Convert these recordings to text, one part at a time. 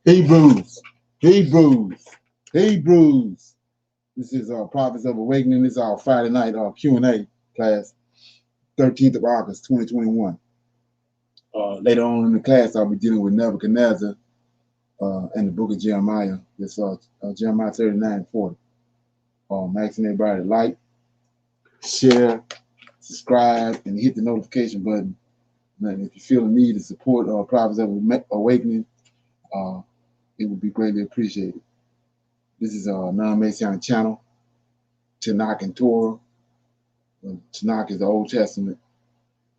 Hebrews, Hebrews, Hebrews. This is our Prophets of Awakening. This is our Friday night Q&A class, 13th of August, 2021. Later on in the class, I'll be dealing with Nebuchadnezzar and the book of Jeremiah. This Jeremiah 39:40. I'm asking everybody to like, share, subscribe, and hit the notification button. And if you feel the need to support Prophets of Awakening, it would be greatly appreciated. This is a non-Messianic channel, Tanakh and Torah. Tanakh is the Old Testament.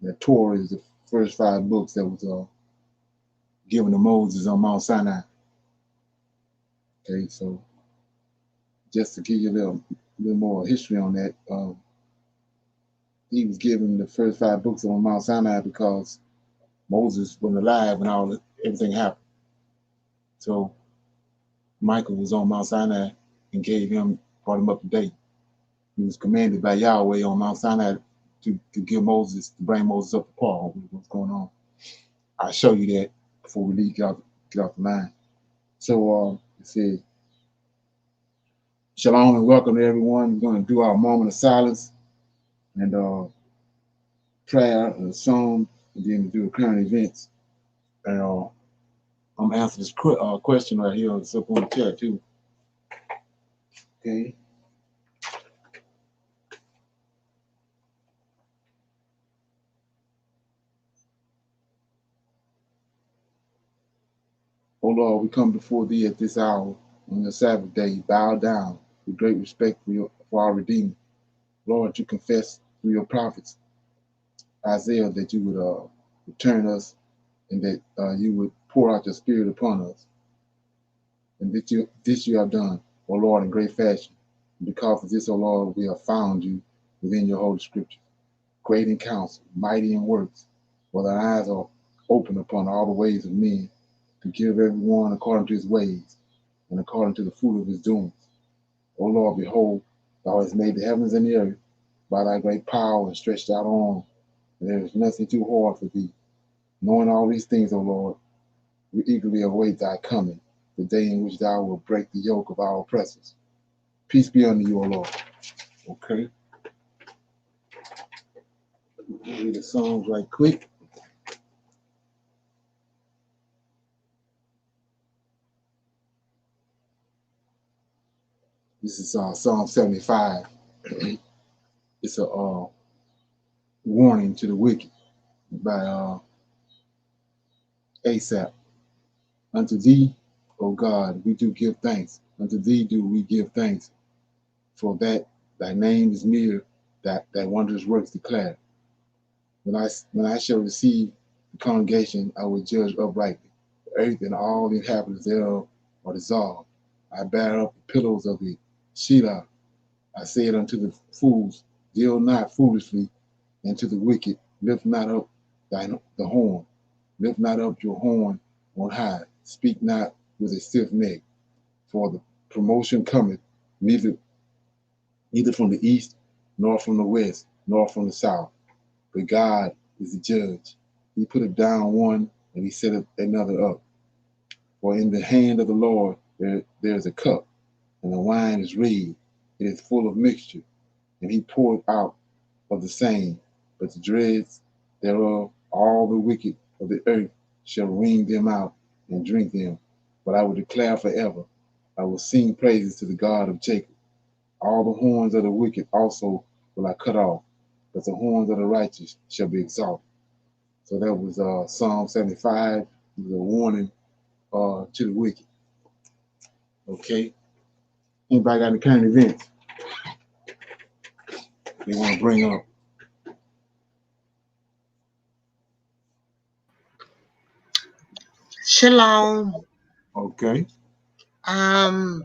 The Torah is the first 5 books that was given to Moses on Mount Sinai. Okay, so just to give you a little more history on that, he was given the first 5 books on Mount Sinai because Moses wasn't alive when everything happened. So Michael was on Mount Sinai and brought him up to date. He was commanded by Yahweh on Mount Sinai to bring Moses up to par with what's going on. I'll show you that before we get off the line. So it says, Shalom and welcome to everyone. We're going to do our moment of silence and prayer and a song, and then do the current events. And I'm going to answer this question right here. It's up on the chat too. Okay. O Lord, we come before thee at this hour on your Sabbath day, bow down with great respect for our Redeemer. Lord, you confess through your prophets, Isaiah, that you would return us and that you would pour out your spirit upon us. And this you have done, O Lord, in great fashion. And because of this, O Lord, we have found you within your holy scriptures, great in counsel, mighty in works, for thine eyes are open upon all the ways of men, to give everyone according to his ways and according to the fruit of his doings. O Lord, behold, thou hast made the heavens and the earth by thy great power and stretched out arm, and there is nothing too hard for thee. Knowing all these things, O Lord, we eagerly await thy coming, the day in which thou wilt break the yoke of our oppressors. Peace be unto you, O Lord. Okay. Read the Psalms right quick. This is Psalm 75. It's a warning to the wicked by Asaph. Unto thee, O God, we do give thanks. Unto thee do we give thanks, for that thy name is near, that thy wondrous works declare. When I shall receive the congregation, I will judge uprightly. The earth and all the inhabitants thereof are dissolved. I bear up the pillows of the Shelah. I said unto the fools, deal not foolishly, and to the wicked, lift not up the horn. Lift not up your horn on high. Speak not with a stiff neck. For the promotion cometh neither from the east, nor from the west, nor from the south. But God is the judge. He putteth down one, and he setteth another up. For in the hand of the Lord there is a cup, and the wine is red. It is full of mixture, and he poured out of the same. But the dregs thereof, all the wicked of the earth shall wring them out and drink them. But I will declare forever. I will sing praises to the God of Jacob. All the horns of the wicked also will I cut off, but the horns of the righteous shall be exalted. So that was Psalm 75. It was a warning to the wicked. Okay. Anybody got any current events they want to bring up? Shalom. Okay. The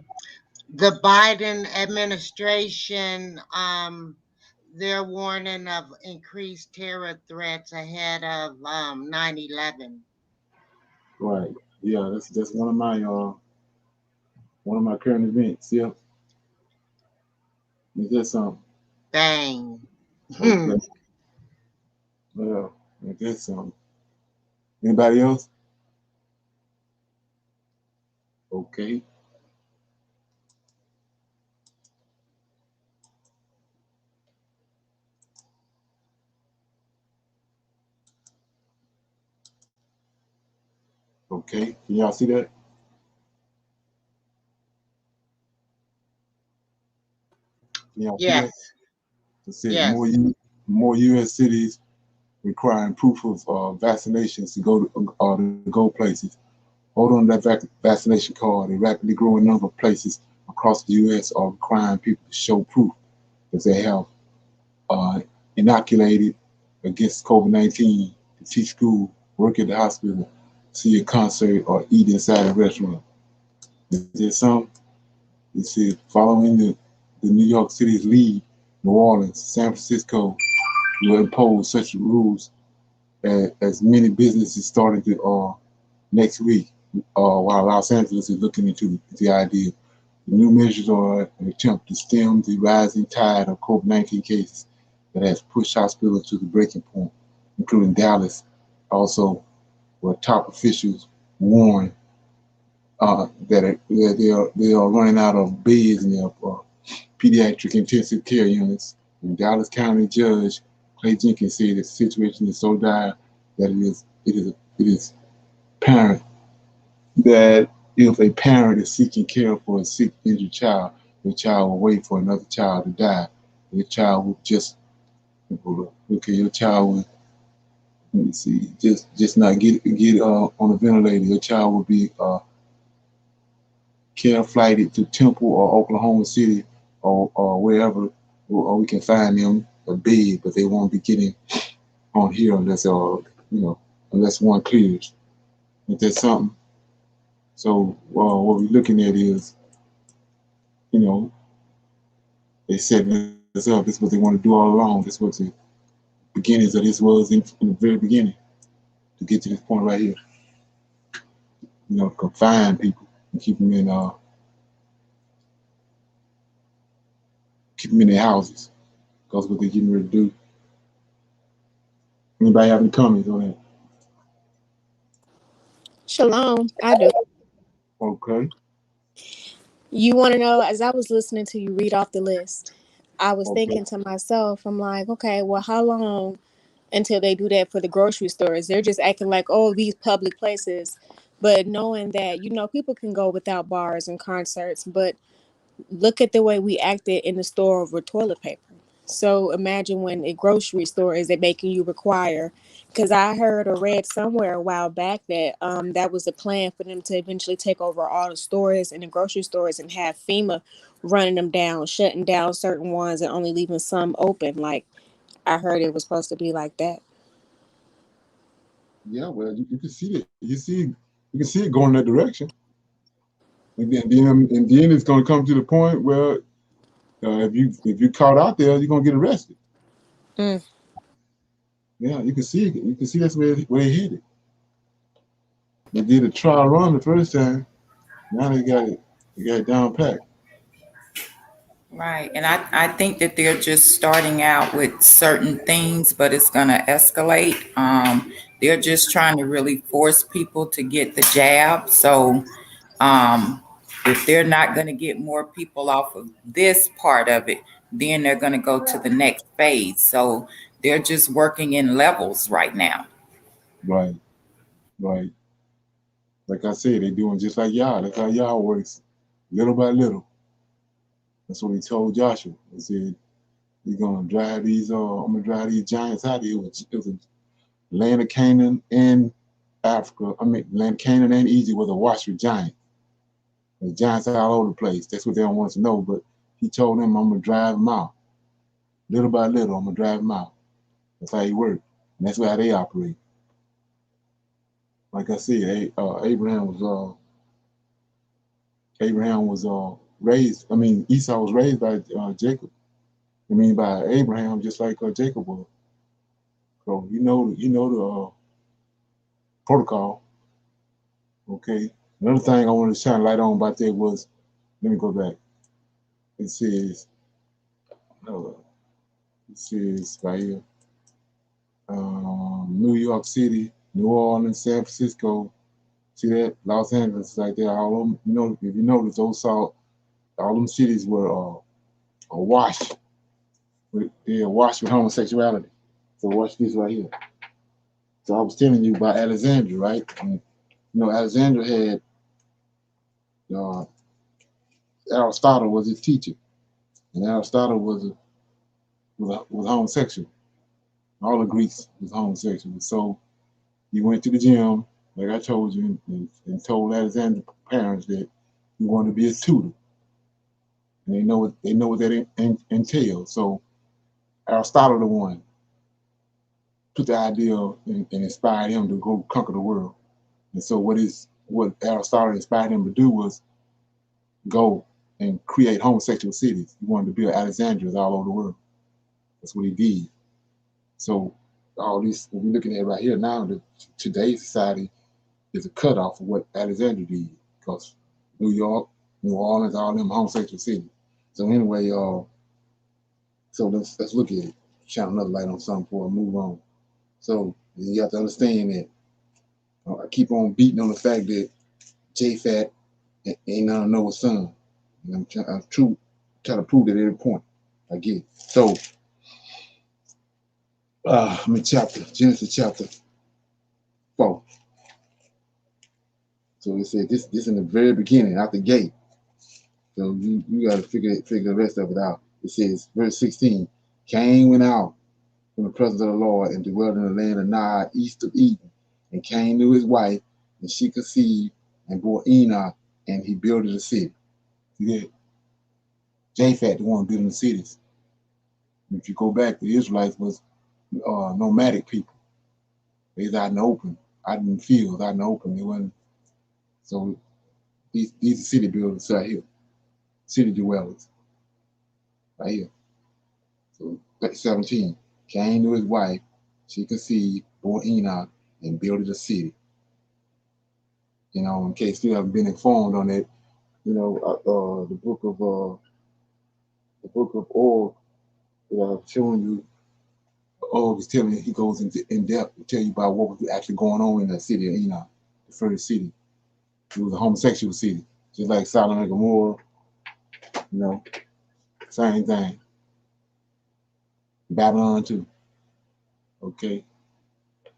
Biden administration, they're warning of increased terror threats ahead of 9/11. Right. Yeah, that's one of my current events. Yeah. Is that something? Bang. Okay. Well, I guess something. Anybody else? Okay. Okay. Can y'all see that? Can y'all see that? Yes. It said Yes. more U.S. cities requiring proof of vaccinations to go places. Hold on to that vaccination card. A rapidly growing number of places across the U.S. are requiring people to show proof that they have uh, inoculated against COVID-19 to teach school, work at the hospital, see a concert, or eat inside a restaurant. Is there some? It said, following the New York City's lead, New Orleans, San Francisco will impose such rules as many businesses starting to next week, while Los Angeles is looking into the idea. The new measures are an attempt to stem the rising tide of COVID-19 cases that has pushed hospitals to the breaking point, including Dallas, also where top officials warn that they are running out of beds in their pediatric intensive care units. And Dallas County Judge Clay Jenkins said the situation is so dire that it is apparent that if a parent is seeking care for a sick, injured child, the child will wait for another child to die. Your child will okay, your child will, let me see, just not get on a ventilator. Your child will be care flighted to Temple or Oklahoma City or wherever, or we can find them a bed, but they won't be getting on here unless unless one clears. If there's something. So what we're looking at is, you know, they setting this up. This is what they want to do all along. This is what the beginnings of this was in the very beginning to get to this point right here. Confine people and keep them in their houses. Because what they're getting ready to do. Anybody have any comments on that? Shalom, I do. Okay. You want to know, as I was listening to you read off the list, I was Okay. thinking to myself, I'm like, okay, well, how long until they do that for the grocery stores? They're just acting like, oh, these public places. But knowing that, people can go without bars and concerts, but look at the way we acted in the store over toilet paper. So imagine when a grocery store is they making you require, because I heard or read somewhere a while back that that was a plan for them to eventually take over all the stores and the grocery stores and have FEMA running them down, shutting down certain ones and only leaving some open. Like I heard it was supposed to be like that. Yeah, well, you can see it. You can see it going that direction, and then it's going to come to the point where if you caught out there, you're going to get arrested. Mm. Yeah, you can see it. You can see that's where they hit it. They did a trial run the first time. Now they got it. They got it down packed. Right. And I think that they're just starting out with certain things, but it's going to escalate. They're just trying to really force people to get the jab. So um, if they're not going to get more people off of this part of it, then they're going to go to the next phase. So they're just working in levels right now. Right, right. Like I said, they doing just like y'all. That's how y'all works, little by little. That's what he told Joshua. He said, "You're gonna drive these. I'm gonna drive these giants out of here." It was a land of Canaan and Africa. I mean, land of Canaan and Egypt was awash with giants. There's giants all over the place. That's what they don't want us to know. But he told them, "I'm gonna drive them out, little by little. I'm gonna drive them out." That's how he worked, and that's how they operate. Like I said, Abraham was raised. I mean, Esau was raised by Jacob. I mean, by Abraham, just like Jacob was. So you know the protocol. Okay. Another thing I wanted to shine light on about that was, let me go back. It says, uh, it says right here, New York City, New Orleans, San Francisco, See that? Los Angeles is like that. All them, you know, if you notice, all them cities were awash. They're awash with homosexuality. So watch this right here. So I was telling you about Alexandria, right? And, you know, Alexandria had uh, Aristotle was his teacher, and Aristotle was homosexual. All the Greeks was homosexual. So he went to the gym, like I told you, and told Alexander's parents that he wanted to be his tutor. And they know what that entails. So Aristotle, the one, put the idea and inspired him to go conquer the world. And so what Aristotle inspired him to do was go and create homosexual cities. He wanted to build Alexandrias all over the world. That's what he did. So all these, what we're looking at right here now, today's society is a cutoff of what Alexandria did, because New York, New Orleans, all them homosexual cities. So anyway, so let's look at it. Shine another light on something before I move on. So you have to understand that I keep on beating on the fact that J-Fat ain't none of Noah's son. And I'm trying to prove that at every point I get. So I'm in Genesis chapter 4. So it said this in the very beginning, out the gate. So you got to figure the rest of it out. It says, verse 16, Cain went out from the presence of the Lord and dwelt in the land of Nod, east of Eden. And Cain knew his wife, and she conceived and bore Enoch, and he builded a city. See that? Japhet, the one building the cities. If you go back, the Israelites was nomadic people. They was out in the open, out in the fields, out in the open. They wasn't. So these are city builders right here, city dwellers right here. So 17, Cain knew his wife, she conceived, bore Enoch, and builded a city. You know, in case you haven't been informed on it, you know, the book of Og, showing you. Og is telling you, he goes into in depth to tell you about what was actually going on in that city of Enoch, the first city. It was a homosexual city, just like Sodom and Gomorrah. You know, same thing. Babylon too. Okay.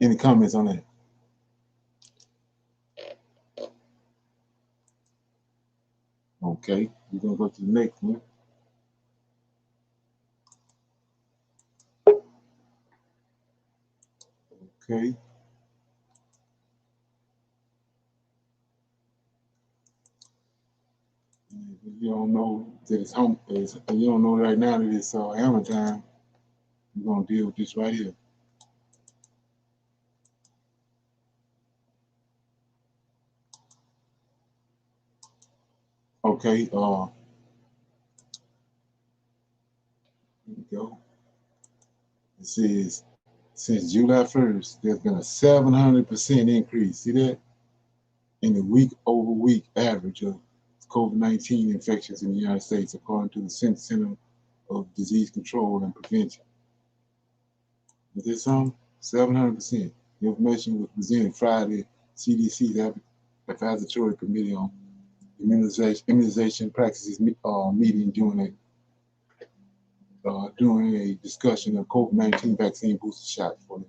Any comments on that? Okay, we're gonna go to the next one. Okay. If you don't know that it's home, you don't know right now that it's hammer time, we're gonna deal with this right here. Okay, here we go. It says since July 1st, there's been a 700% increase. See that? In the week-over-week average of COVID-19 infections in the United States, according to the Center of Disease Control and Prevention. Is this something? 700%. The information was presented Friday, CDC's Advisory Committee on Immunization Practices meeting during a discussion of COVID-19 vaccine booster shots for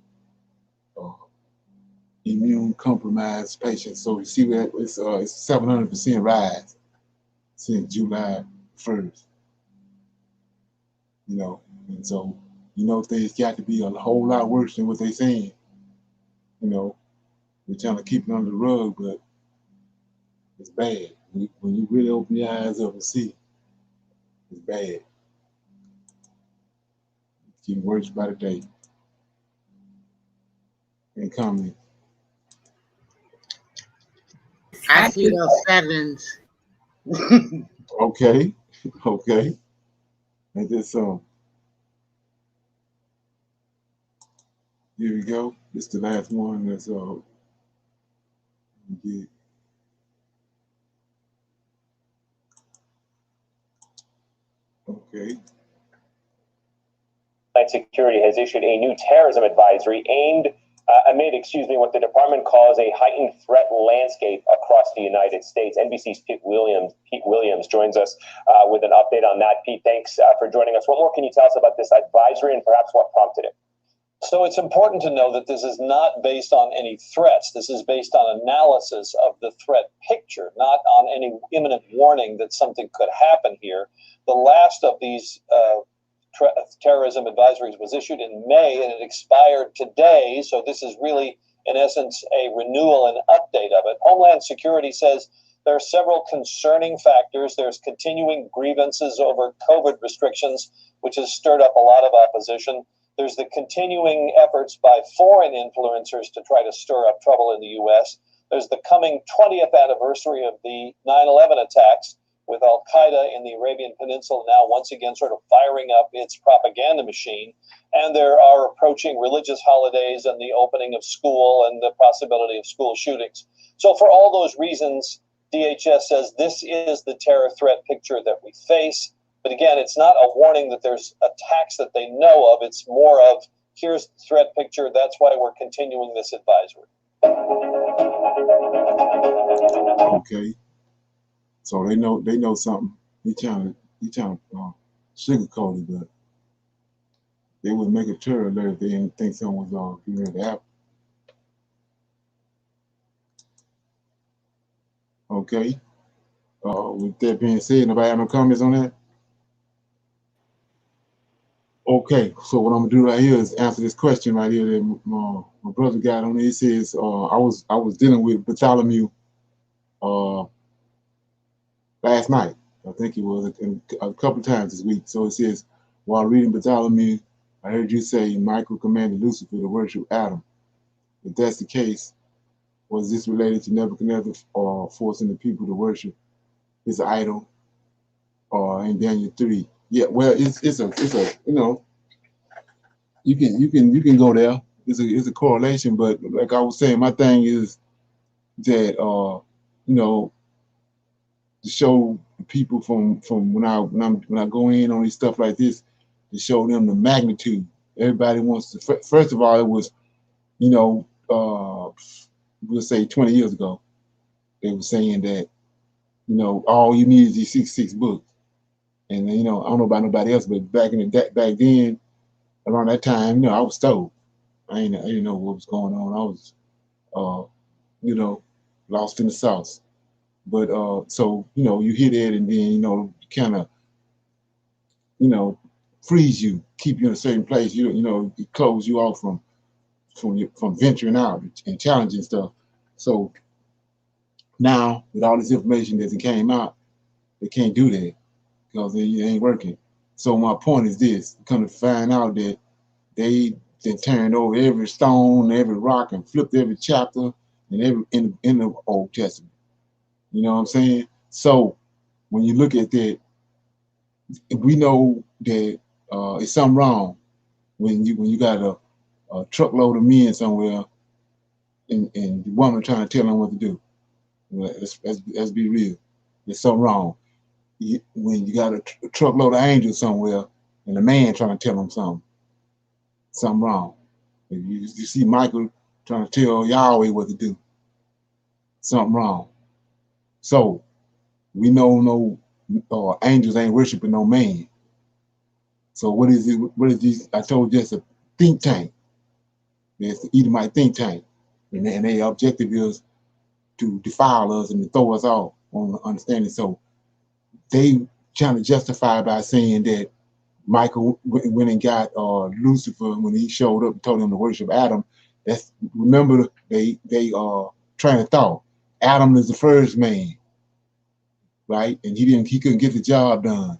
the immune compromised patients. So you see that it's 700% rise since July 1st. You know, and so you know things got to be a whole lot worse than what they're saying. You know, we're trying to keep it under the rug, but it's bad. When you really open your eyes up and see, it's bad. It's getting worse by the day. And comment. I see those sevens. Okay, okay. And this here we go. This is the last one. That's get. Okay. Security has issued a new terrorism advisory aimed amid, what the department calls a heightened threat landscape across the United States. NBC's Pete Williams joins us with an update on that. Pete, thanks for joining us. What more can you tell us about this advisory and perhaps what prompted it? So it's important to know that this is not based on any threats. This is based on analysis of the threat picture, not on any imminent warning that something could happen here. The last of these terrorism advisories was issued in May and it expired today. So this is really, in essence, a renewal and update of it. Homeland Security says there are several concerning factors. There's continuing grievances over COVID restrictions, which has stirred up a lot of opposition. There's the continuing efforts by foreign influencers to try to stir up trouble in the U.S. There's the coming 20th anniversary of the 9/11 attacks, with Al-Qaeda in the Arabian Peninsula now once again sort of firing up its propaganda machine. And there are approaching religious holidays and the opening of school and the possibility of school shootings. So for all those reasons, DHS says this is the terror threat picture that we face. But again, it's not a warning that there's attacks that they know of. It's more of, here's the threat picture. That's why we're continuing this advisory. Okay. So they know something. He trying to sugarcoat it, but they would make a terror alert if they didn't think something was getting ready to happen. Okay. With that being said, nobody have no comments on that? Okay, so what I'm gonna do right here is answer this question right here that my brother got on. He says, I was dealing with Bartholomew last night. I think it was a couple of times this week. So it says, while reading Bartholomew, I heard you say Michael commanded Lucifer to worship Adam. If that's the case, was this related to Nebuchadnezzar forcing the people to worship his idol in Daniel 3? Yeah, well, it's a you can go there. It's a correlation, but like I was saying, my thing is that to show people from when I go in on these stuff like this, to show them the magnitude. Everybody wants to. First of all, it was we'll say 20 years ago, they were saying that all you need is these 66 books. And I don't know about nobody else, but back then, around that time, I was stoked. I didn't know what was going on. I was, lost in the sauce. But so you hear that, and then kind of freeze you, keep you in a certain place. It close you off from venturing out and challenging stuff. So now with all this information that came out, they can't do that, because it ain't working. So my point is this: come to find out that they turned over every stone, every rock, and flipped every chapter and every in the Old Testament. You know what I'm saying? So when you look at that, we know that it's something wrong when you got a truckload of men somewhere, and the woman trying to tell them what to do. Let's be real. There's something wrong. When you got a truckload of angels somewhere and a man trying to tell them something wrong. If you see Michael trying to tell Yahweh what to do, something wrong. So we know angels ain't worshiping no man. So what is it? What is this? I told you it's a think tank. It's the Edomite think tank, and their objective is to defile us and to throw us off on understanding. So they trying to justify by saying that Michael went and got Lucifer when he showed up and told him to worship Adam. Remember they train of thought. Adam is the first man, right? And he couldn't get the job done.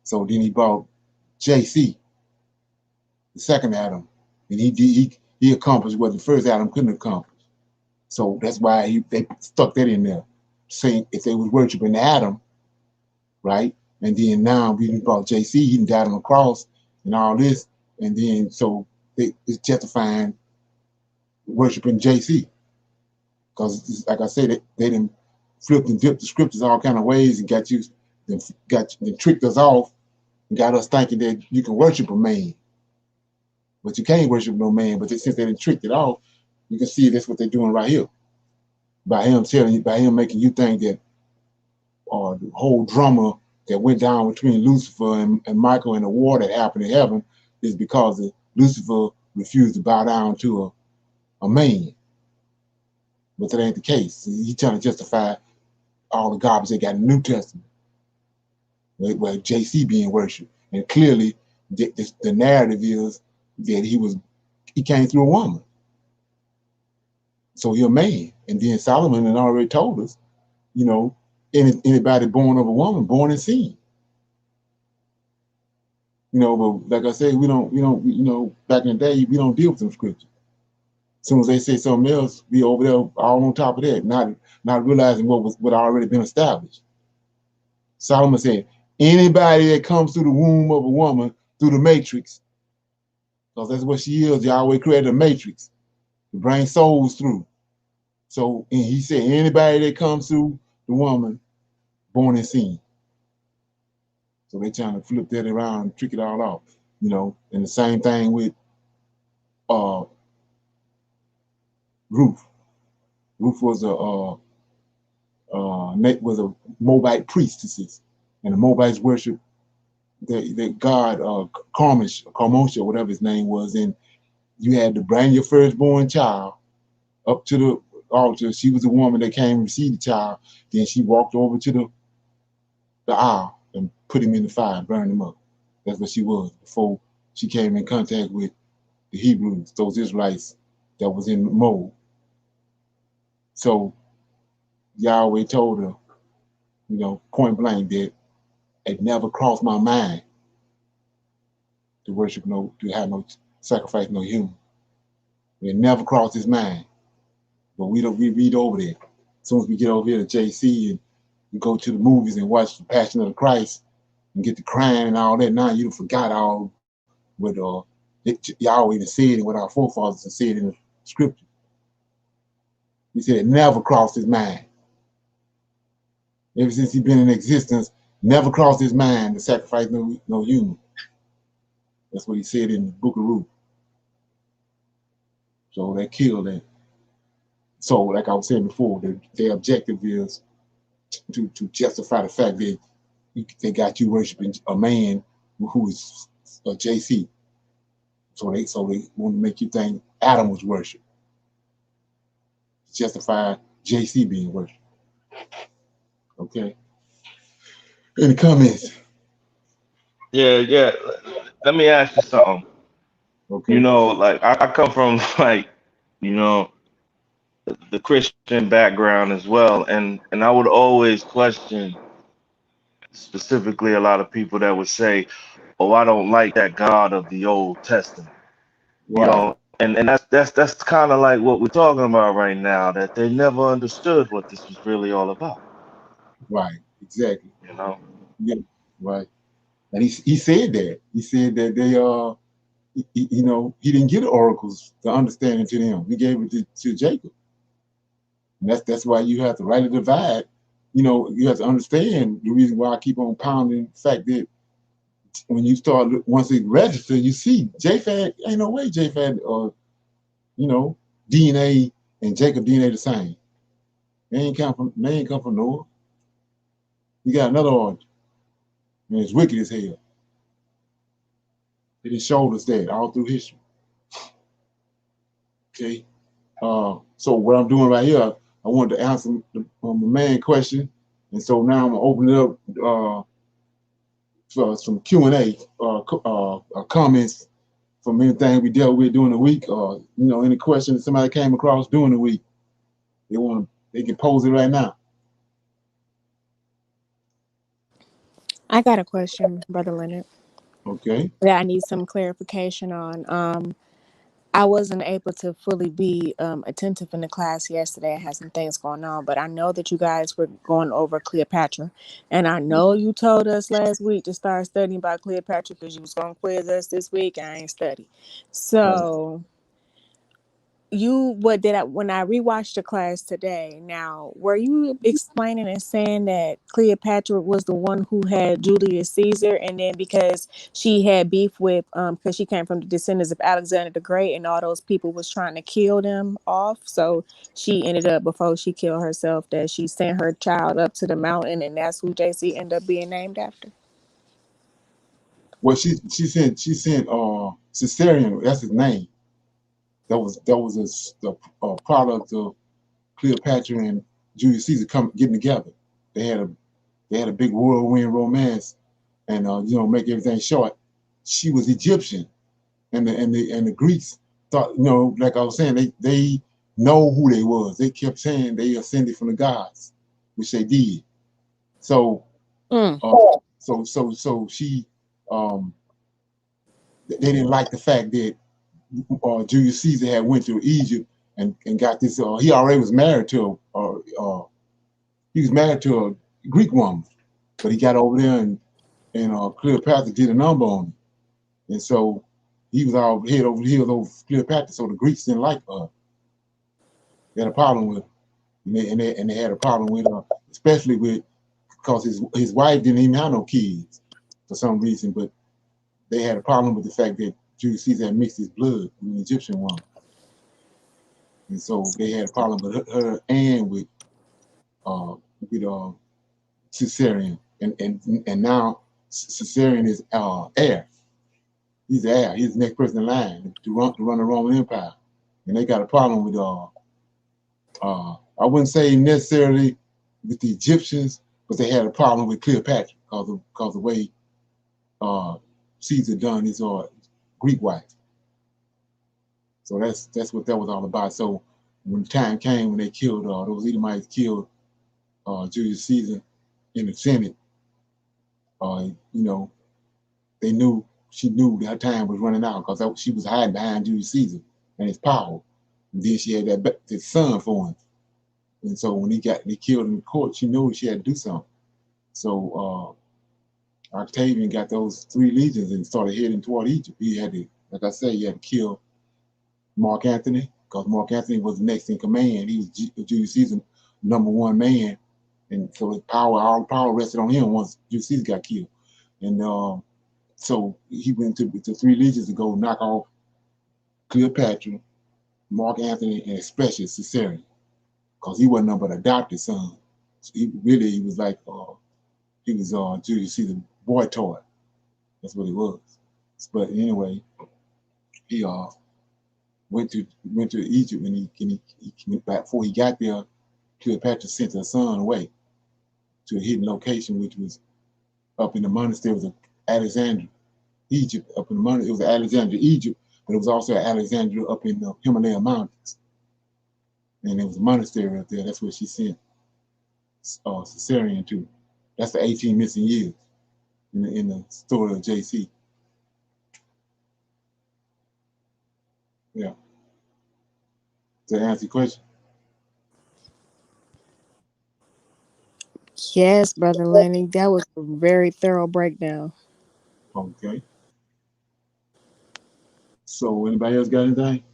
So then he brought JC, the second Adam, and he accomplished what the first Adam couldn't accomplish. So that's why they stuck that in there, saying if they was worshiping Adam, right? And then now we brought JC, he died on the cross and all this, and then so it's justifying worshiping JC, because like I said, they done flipped and dipped the scriptures all kind of ways and tricked us off and got us thinking that you can worship a man, but you can't worship no man. But since they done tricked it off, You can see that's what they're doing right here. By him telling you, by him making you think that the whole drama that went down between Lucifer and Michael and the war that happened in heaven is because Lucifer refused to bow down to a man. But that ain't the case. He's trying to justify all the garbage they got in the New Testament, where JC being worshipped. And clearly, the narrative is that he came through a woman. So you're a man. And then Solomon had already told us, anybody born of a woman, born in sin. But like I said, we don't, back in the day, we don't deal with them scriptures. As soon as they say something else, we over there all on top of that, not realizing what already been established. Solomon said, anybody that comes through the womb of a woman, through the matrix, because that's what she is, Yahweh created a matrix to bring souls through. So, and he said, anybody that comes through the woman, born in sin. So they're trying to flip that around and trick it all off, and the same thing with Ruth. Ruth was a Moabite priestess, and the Moabites worship the god Karmosha, whatever his name was, and you had to bring your firstborn child up to the altar. She was the woman that came and received the child. Then she walked over to the aisle and put him in the fire and burned him up. That's what she was before she came in contact with the Hebrews, those Israelites that was in Moab. So Yahweh told her, point blank, that it never crossed my mind to worship to have no sacrifice, no human. It never crossed his mind. But we read over there. As soon as we get over here to JC and we go to the movies and watch the Passion of the Christ and get the crying and all that, now you forgot all what Yahweh even said and what our forefathers have said in the scripture. He said it never crossed his mind. Ever since he's been in existence, never crossed his mind to sacrifice no human. That's what he said in the book of Ruth. So they killed it. So, like I was saying before, their objective is to justify the fact that they got you worshiping a man who is a JC. So they want to make you think Adam was worshipped. Justify JC being worshipped. Okay. Any comments? Yeah. Let me ask you something. Okay. Like I come from the Christian background as well, and I would always question specifically a lot of people that would say, "Oh, I don't like that God of the Old Testament." Right. And that's kind of like what we're talking about right now, that they never understood what this was really all about. Right. Exactly. Yeah. Right. And he said that. He said that they he didn't give the oracles the understanding to them. He gave it to Jacob. And that's why you have to rightly divide. You have to understand the reason why I keep on pounding the fact that when you start, once it registers, you see Japhet, ain't no way Japhet or DNA and Jacob DNA the same. They ain't come from Noah. You got another origin. And it's wicked as hell. It has showed us that all through history. Okay. So what I'm doing right here, I wanted to answer the main question, and so now I'm gonna open it up for some Q&A, comments from anything we dealt with during the week, or any questions somebody came across during the week. They can pose it right now. I got a question, Brother Leonard. Okay. That I need some clarification on. I wasn't able to fully be attentive in the class yesterday. I had some things going on, but I know that you guys were going over Cleopatra, and I know you told us last week to start studying about Cleopatra because you was going to quiz us this week, and I ain't studied. So when I rewatched the class today, now were you explaining and saying that Cleopatra was the one who had Julius Caesar, and then because she had beef with because she came from the descendants of Alexander the Great, and all those people was trying to kill them off, so she ended up, before she killed herself, that she sent her child up to the mountain, and that's who JC ended up being named after. Well, she sent Caesarion. That's his name. That was a product of Cleopatra and Julius Caesar getting together. They had a big whirlwind romance, and make everything short. She was Egyptian, and the Greeks thought, like I was saying, they know who they was. They kept saying they ascended from the gods, which they did. So Mm. she they didn't like the fact that Julius Caesar had went to Egypt and got this. He already was married to a Greek woman, but he got over there and Cleopatra did a number on him, and so he was all head over heels over Cleopatra. So the Greeks didn't like her. They had a problem with her, and they had a problem with her, especially because his wife didn't even have no kids for some reason, but they had a problem with the fact that Julius Caesar had mixed his blood with an Egyptian woman. And so they had a problem with her and with Caesarion, and now Caesarion is heir. He's the heir. He's the next person in line to run the Roman Empire, and they got a problem with I wouldn't say necessarily with the Egyptians, but they had a problem with Cleopatra because of the way Caesar done his Greek wife. So that's what that was all about. So when the time came when they killed those Edomites killed Julius Caesar in the Senate, she knew that her time was running out because she was hiding behind Julius Caesar and his power. And then she had that son for him. And so when they killed him in court, she knew she had to do something. So Octavian got those 3 legions and started heading toward Egypt. He had to, like I said, he had to kill Mark Antony because Mark Antony was the next in command. He was Julius Caesar's #1 man, and so all the power rested on him once Julius Caesar got killed. And so he went to 3 legions to go knock off Cleopatra, Mark Antony, and especially Caesarion, because he wasn't nothing but adopted son. So he was like Julius Caesar's boy toy. That's what he was. But anyway, he went to Egypt, and he back before he got there. Cleopatra sent her son away to a hidden location, which was up in the monastery of Alexandria, Egypt. Up in the monastery, it was Alexandria, Egypt, but it was also Alexandria up in the Himalaya mountains, and there was a monastery up there. That's where she sent Caesarion to. That's the 18 missing years in the story of JC. Yeah. To answer your question. Yes, Brother Lenny, that was a very thorough breakdown. Okay. So anybody else got anything?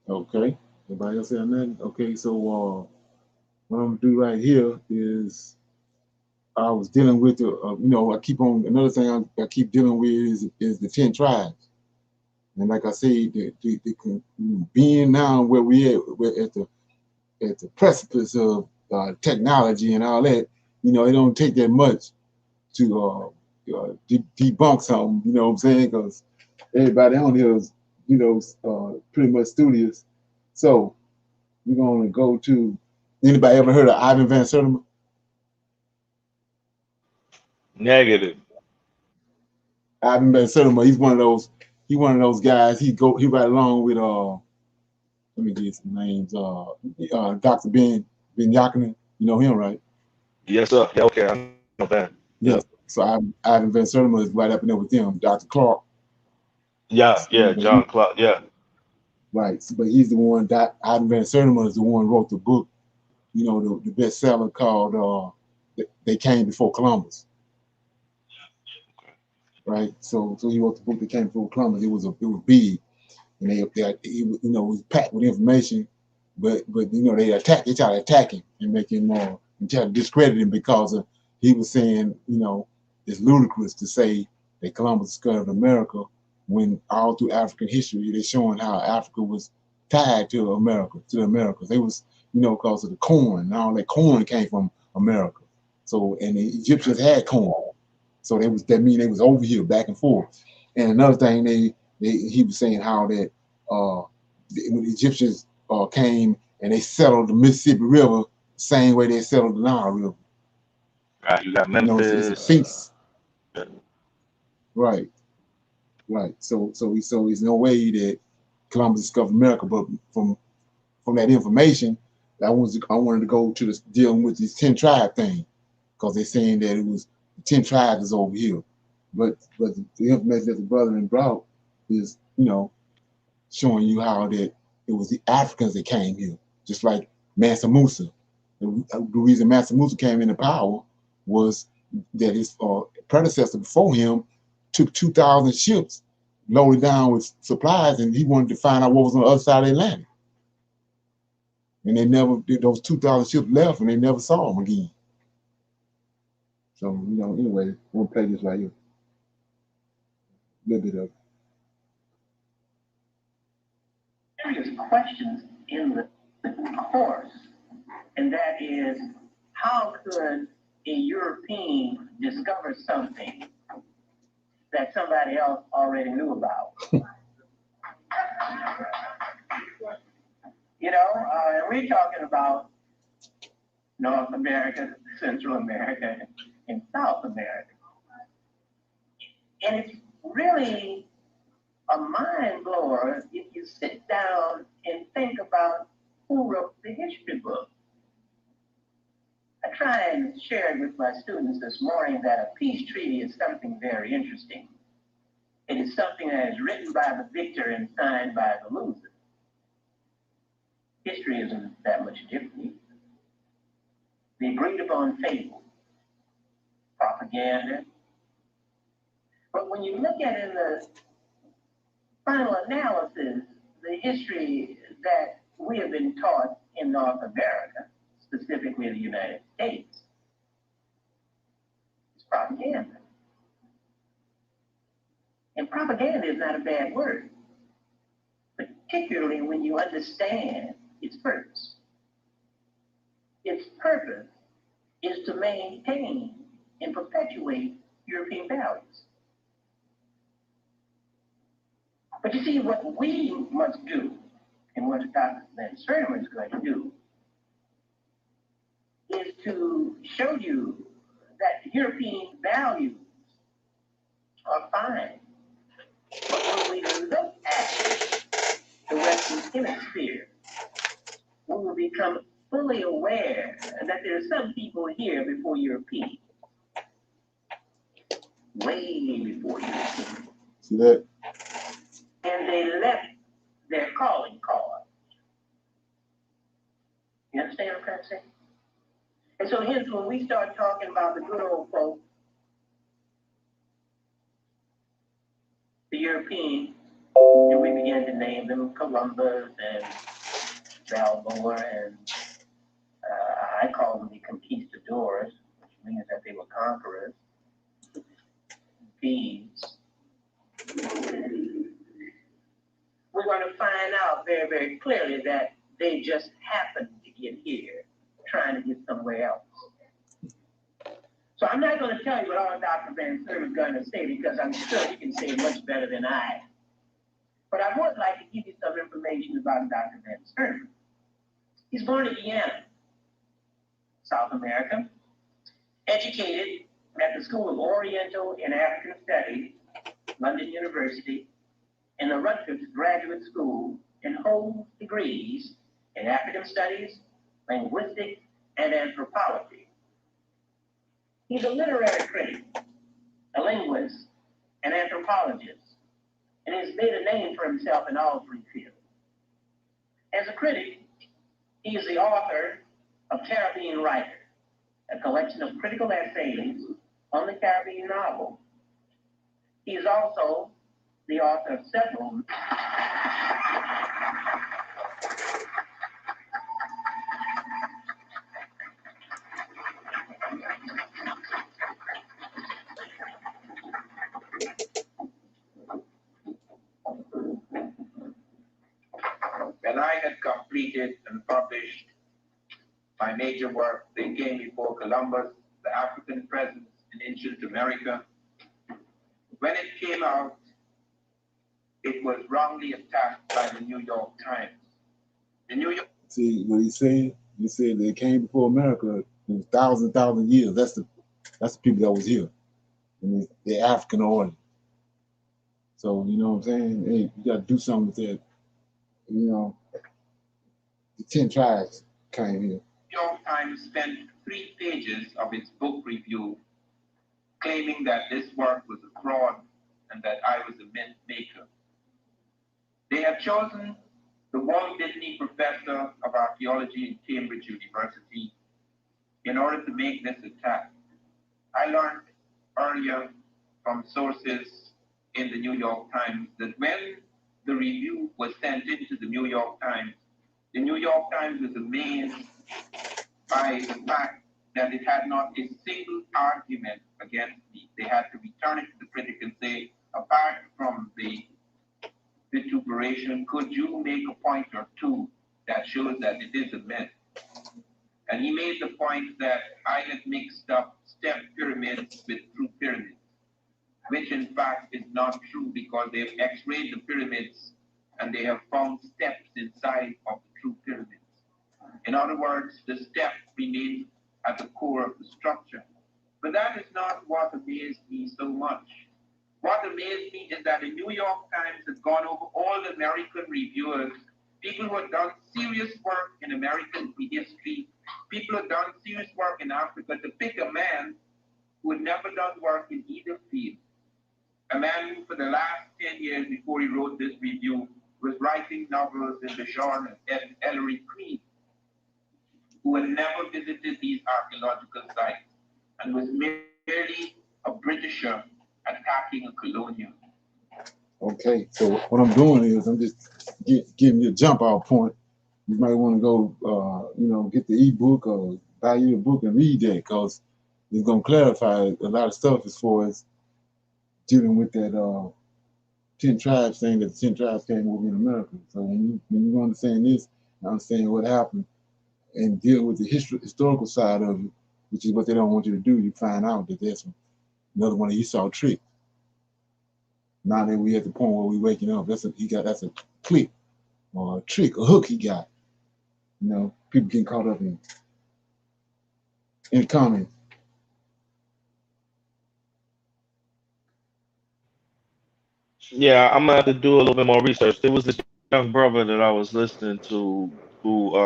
Okay. Anybody else have nothing? Okay, so what I'm gonna do right here is I was dealing with I keep on another thing I keep dealing with is the 10 tribes. And like I say, being now where we're at the precipice of technology and all that, it don't take that much to debunk something, you know what I'm saying? Because everybody on here is, pretty much studious. So we're going to go to, anybody ever heard of Ivan Van Sertima? Negative. Ivan Van Sertima, he's one of those guys. He right along with let me get some names. Dr. Ben Yakinen, you know him, right? Yes, sir. Yeah, okay, I know that. Yeah. Yes. So Ivan Van Sertima is right up in there with them. Dr. Clark. Yeah, John Clark, yeah. Right. But he's the one that Ivan Van Sertima is the one who wrote the book, the bestseller called They Came Before Columbus. right? So he wrote the book that came before Columbus. It was big, and it was packed with information, but they try to attack him and make him more and try to discredit him because of he was saying it's ludicrous to say that Columbus discovered America when all through African history they're showing how Africa was tied to America, to the Americas. They was because of the corn and all that corn came from America. So and the Egyptians had corn, so that mean they was over here back and forth. And another thing he was saying how that when the Egyptians came and they settled the Mississippi River the same way they settled the Nile River. Right, you got It's a Memphis. feast. Right. So there's no way that Columbus discovered America, but from that information, I wanted to go to this dealing with this 10 tribe thing, because they're saying that it was the 10 tribes is over here. But the information that the brother brought is, showing you how that it was the Africans that came here, just like Mansa Musa. The reason Mansa Musa came into power was that his predecessor before him took 2,000 ships loaded down with supplies, and he wanted to find out what was on the other side of the Atlantic. And they never did. Those 2,000 ships left, and they never saw them again. So anyway, we'll play this right here. A little bit of it. Serious questions in the course, and that is, how could a European discover something that somebody else already knew about? And we're talking about North America, Central America, and South America. And it's really a mind blower if you sit down and think about who wrote the history book. I try and share with my students this morning that a peace treaty is something very interesting. It is something that is written by the victor and signed by the loser. History isn't that much different. The agreed upon fable, propaganda. But when you look at it in the final analysis, the history that we have been taught in North America, specifically the United States, is propaganda. And propaganda is not a bad word, particularly when you understand its purpose. Its purpose is to maintain and perpetuate European values. But you see, what we must do, and what Dr. Van Sertima is going to do, is to show you that European values are fine. But when we look at the Western Hemisphere, we will become fully aware that there are some people here before Europeans. Way before Europeans. See that? And they left their calling card. You understand what I'm trying to say? And so hence, when we start talking about the good old folks, the Europeans, and we begin to name them Columbus and Balboa, and I call them the conquistadors, which means that they were conquerors. Thieves. We're going to find out very, very clearly that they just happened to get here, trying to get somewhere else. So I'm not going to tell you what all Dr. Van Sertima is going to say, because I'm sure he can say it much better than I. But I would like to give you some information about Dr. Van Sertima. He's born in Vienna, South America, educated at the School of Oriental and African Studies, London University, and the Rutgers Graduate School, and holds degrees in African Studies, Linguistics, and Anthropology. He's a literary critic, a linguist, an anthropologist, and has made a name for himself in all three fields. As a critic, he is the author of Caribbean Writer, a collection of critical essays on the Caribbean novel. He is also the author of several. When I had completed and published my major work, They Came Before Columbus, The African Presence in Ancient America, when it came out, it was wrongly attacked by the New York Times. The New York. See what he said? He said they came before America in thousands of years. That's the people that was here. And they're African origin. So you know what I'm saying? Hey, you gotta do something with that. You know, the 10 tribes came here. New York Times spent 3 pages of its book review claiming that this work was a fraud and that I was a myth maker. They have chosen the Walt Disney Professor of Archaeology in Cambridge University in order to make this attack. I learned earlier from sources in the New York Times that when the review was sent into the New York Times was amazed by the fact that it had not a single argument against me. They had to return it to the critic and say, apart from the vituperation, could you make a point or two that shows that it is a myth? And he made the point that I had mixed up step pyramids with true pyramids, which in fact is not true because they've x-rayed the pyramids and they have found steps inside of the true pyramids. In other words, the step remains at the core of the structure. But that is not what amazed me so much. What amazed me is that the New York Times has gone over all the American reviewers, people who have done serious work in American history, people who have done serious work in Africa, to pick a man who had never done work in either field. A man who for the last 10 years before he wrote this review was writing novels in the genre of Ellery Creed, who had never visited these archaeological sites and was merely a Britisher attacking a colonial. Okay, so what I'm doing is I'm just giving you a jump out point. You might want to go, get the ebook or buy you a book and read that because it's going to clarify a lot of stuff as far as dealing with that 10 tribes saying that the 10 tribes came over in America. So when you understand this, understand what happened, and deal with the historical side of it, which is what they don't want you to do, you find out that there's another one of Esau tricks. Now that we at the point where we waking up, that's a click or a trick, a hook he got. People getting caught up in comments. Yeah, I'm gonna have to do a little bit more research. There was this young brother that I was listening to who,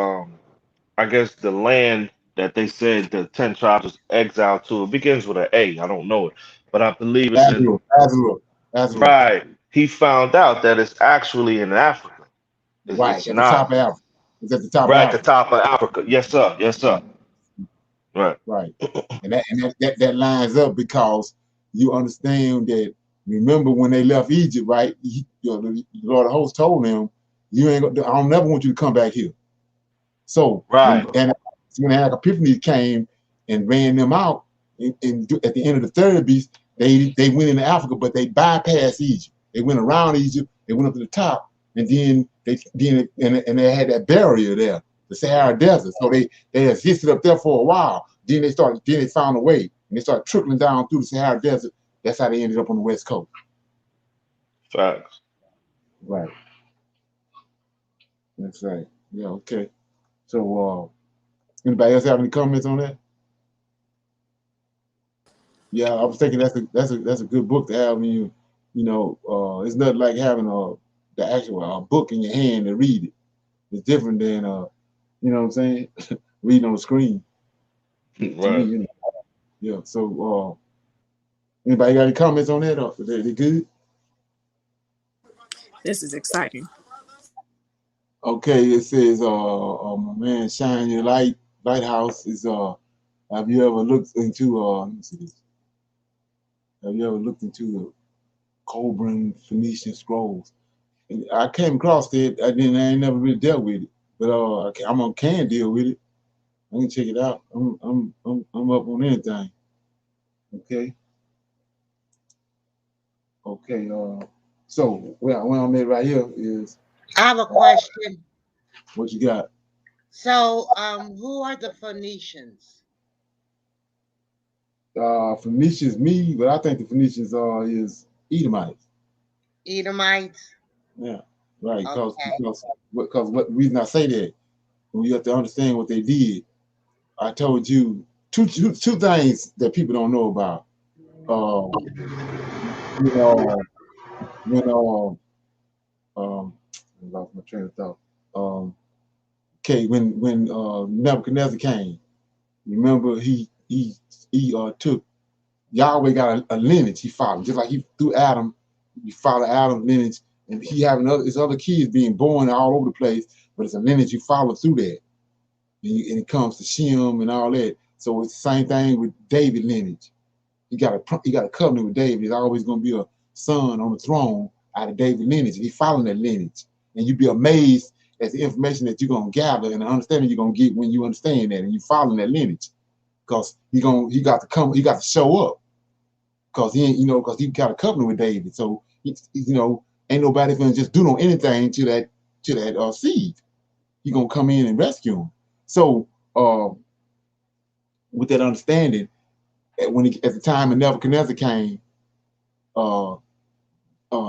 I guess the land that they said the 10 tribes was exiled to, it begins with an A. I don't know it, but I believe it's in, Azurah. right. He found out that it's actually in Africa. Right, It's at the top not of Africa. It's at the top of right at the Africa. top of Africa. Yes, sir. Yes, sir. Right. Right. And that lines up because you understand that, remember when they left Egypt, right? The Lord of hosts told them, I don't never want you to come back here. So Right. when Epiphany came and ran them out, and at the end of the third beast, they went into Africa, but they bypassed Egypt. They went around Egypt, they went up to the top, and then they had that barrier there, the Sahara Desert. So they existed up there for a while. Then they found a way, and they started trickling down through the Sahara Desert. That's how they ended up on the West Coast. Facts. Right. That's right. Yeah. Okay. So, anybody else have any comments on that? Yeah, I was thinking that's a good book to have when it's nothing like having the actual book in your hand and read it. It's different than you know what I'm saying, reading on the screen. To Right. me, yeah. So, anybody got any comments on that? Or they good? This is exciting. Okay, it says, my man, Shine Your Lighthouse is have you ever looked into let me see this. Have you ever looked into Cobran Phoenician scrolls. And I came across it. I ain't never really dealt with it, but can deal with it. I can check it out. I'm up on anything. Okay. Okay. So where I'm at right here is. I have a question. What you got? So, who are the Phoenicians? Phoenicians, me, but I think the Phoenicians is Edomites. Edomites? Yeah, right. Okay. Because what reason I say that, when you have to understand what they did. I told you two things that people don't know about. You know, when I lost my train of thought. Okay, when Nebuchadnezzar came, remember he took Yahweh got a lineage he followed, just like he through Adam, he followed Adam's lineage, and he having his other kids being born all over the place, but it's a lineage you follow through that. And it comes to Shem and all that. So it's the same thing with David lineage. He got a covenant with David. There's always going to be a son on the throne out of David lineage. And he following that lineage. And you'd be amazed at the information that you're going to gather and the understanding you're going to get when you understand that and you following that lineage. Because he got to show up. Because because he got a covenant with David. So ain't nobody gonna just do anything to that seed. He gonna come in and rescue him. So with that understanding, at the time when Nebuchadnezzar came,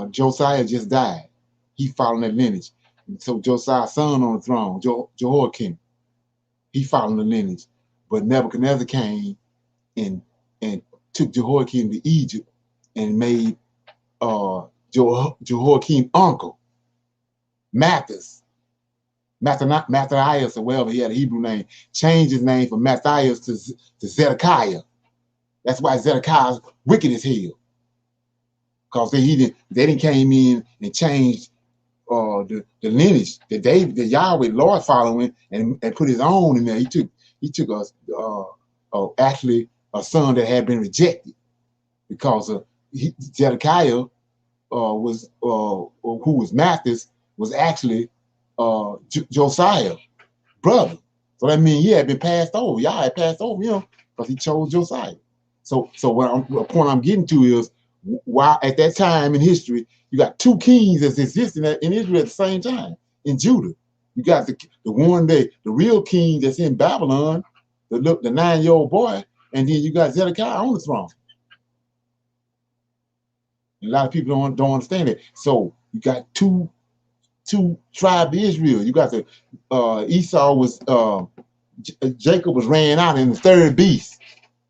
Josiah just died. He followed that lineage. And so Josiah's son on the throne, Jehoiakim, he followed the lineage. But Nebuchadnezzar came and took Jehoiakim to Egypt and made Jehoiakim uncle, Matthias, or whatever he had a Hebrew name, changed his name from Matthias to Zedekiah. That's why Zedekiah's wicked as hell. Because they didn't came in and changed the lineage that Yahweh Lord following and put his own in there. He took us actually a son that had been rejected because Zedekiah who was Matthias was actually Josiah's brother. So that means he had been passed over. Yah had passed over him because he chose Josiah. So the point I'm getting to is why at that time in history you got two kings that's existing in Israel at the same time in Judah. You got the one the real king that's in Babylon, the 9-year-old boy, and then you got Zedekiah on the throne. A lot of people don't understand it. So you got two tribes of Israel. You got the Esau was Jacob was ran out in the third beast,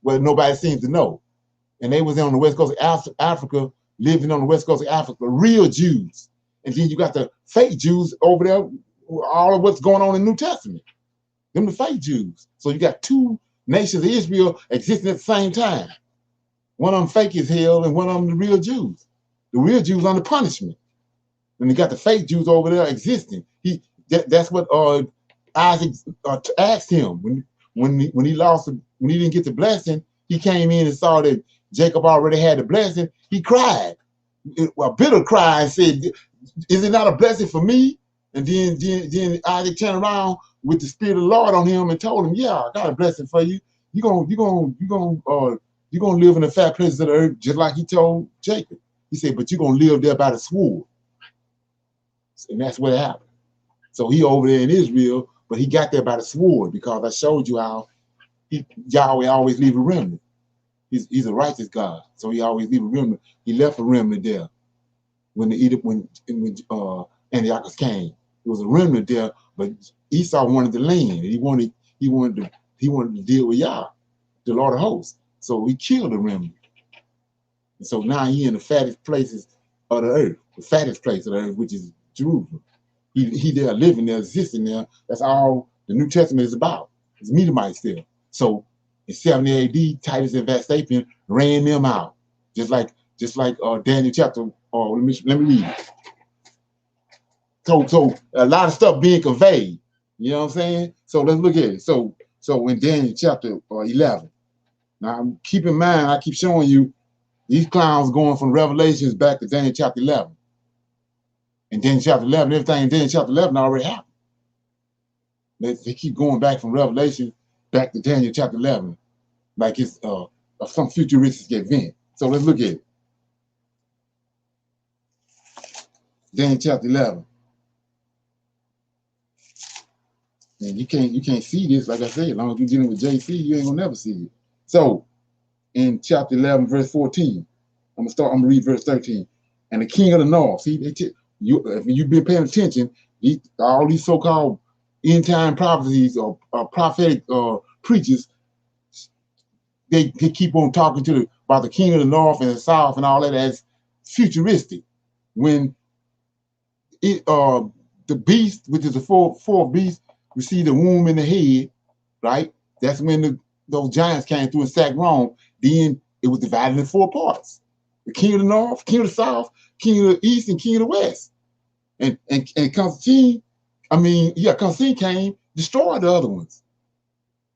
where nobody seems to know, and they was on the west coast of Africa, living on the west coast of Africa, real Jews. And then you got the fake Jews over there, all of what's going on in the New Testament. Them the fake Jews. So you got two nations of Israel existing at the same time. One of them fake as hell, and one of them the real Jews. The real Jews under punishment. And you got the fake Jews over there existing. That's what Isaac asked him when he didn't get the blessing. He came in and saw that Jacob already had the blessing. He cried, a bitter cry, and said, "Is it not a blessing for me?" And then Isaac turned around with the Spirit of the Lord on him and told him, "Yeah, I got a blessing for you. You're gonna live in the fat places of the earth, just like he told Jacob." He said, "But you're gonna live there by the sword." And that's what happened. So he over there in Israel, but he got there by the sword, because I showed you how Yahweh always leave a remnant. He's a righteous God, so he always leave a remnant. He left a remnant there when Antiochus came. There was a remnant there, but Esau wanted the land. He wanted to deal with Yah, the Lord of hosts. So he killed the remnant. And so now he in the fattest places of the earth, the fattest place of the earth, which is Jerusalem. He there living there, existing there. That's all the New Testament is about. It's Edomites there. So in 70 AD, Titus and Vespasian ran them out, just like Daniel chapter. Let me read it. So a lot of stuff being conveyed. You know what I'm saying? So let's look at it. So in Daniel chapter 11. Now keep in mind, I keep showing you These clowns going from Revelations back to Daniel chapter 11. And Daniel chapter 11, everything in Daniel chapter 11 already happened. They keep going back from Revelation back to Daniel chapter 11, like it's some futuristic event. So let's look at it. Daniel chapter 11. And you can't see this, like I said, as long as you're dealing with JC, you ain't gonna never see it. So in chapter 11, verse 14, I'm gonna read verse 13. And the king of the north, see, if you've been paying attention, all these so-called end time prophecies or prophetic preachers, they keep on talking about the king of the north and the south and all that as futuristic. When the beast, which is the fourth beast, received the womb in the head, right? That's when those giants came through and sacked Rome. Then it was divided into 4 parts: the king of the north, king of the south, king of the east, and king of the west. And Constantine came, destroyed the other ones.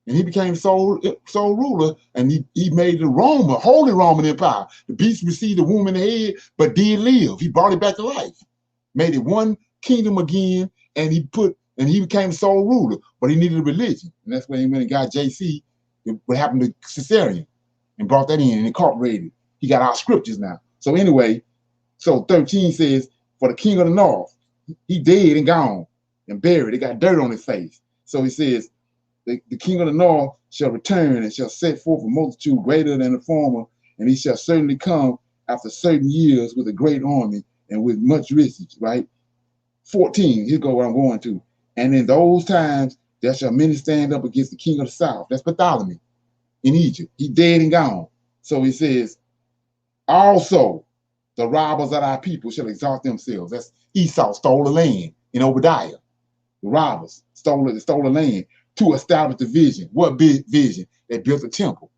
And he became sole ruler, and he made the Rome a holy Roman Empire. The beast received the womb in the head, but did live. He brought it back to life, made it one kingdom again, and he became sole ruler, but he needed a religion. And that's when he went and got JC, what happened to Caesarion, and brought that in and incorporated it. He got our scriptures now. So anyway, so 13 says, for the king of the north, he dead and gone and buried. They got dirt on his face. So he says, the king of the north shall return and shall set forth a multitude greater than the former, and he shall certainly come after certain years with a great army and with much riches, right? 14, here go what I'm going to. And in those times, there shall many stand up against the king of the south. That's Bartholomew in Egypt. He dead and gone. So he says, also, the robbers of our people shall exalt themselves. That's Esau stole the land in Obadiah. The robbers stole the land to establish the vision. What big vision? They built a temple,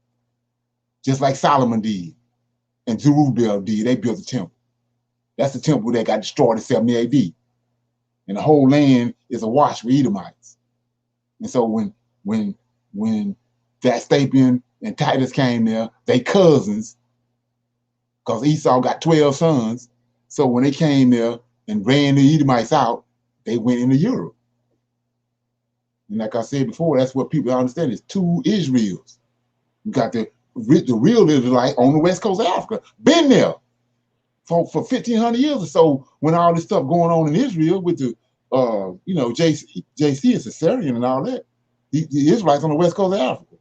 just like Solomon did and Zerubbabel did. They built a temple. That's the temple that got destroyed in 70 AD. And the whole land is awash with Edomites. And so when Vespasian and Titus came there, they cousins, because Esau got 12 sons. So when they came there and ran the Edomites out, they went into Europe. And like I said before, that's what people understand is 2 Israels. You got the real Israelite on the west coast of Africa, been there for 1,500 years or so, when all this stuff going on in Israel with the JC and Caesarion and all that. The Israelites on the west coast of Africa.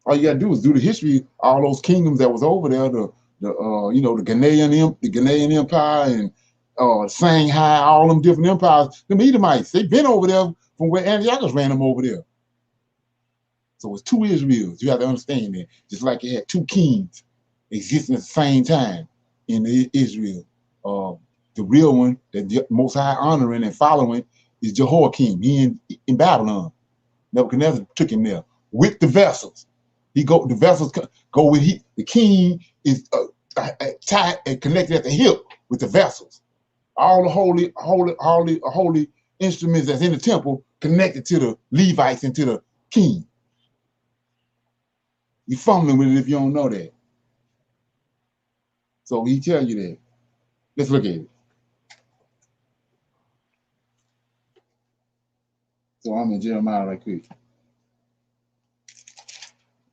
All you gotta do is do the history, all those kingdoms that was over there, the Ghanaian Empire and Shanghai, all them different empires. The Edomites, they've been over there from where Antiochus ran them over there. So it's 2 Israels. You have to understand that. Just like it had 2 kings existing at the same time in Israel. The real one that the Most High honoring and following is Jehoiakim. He in Babylon. Nebuchadnezzar took him there with the vessels. The vessels go with the king is tied and connected at the hip with the vessels. All the holy instruments that's in the temple connected to the Levites and to the king. You're fumbling with it if you don't know that. So he tell you that. Let's look at it. So I'm in Jeremiah right quick.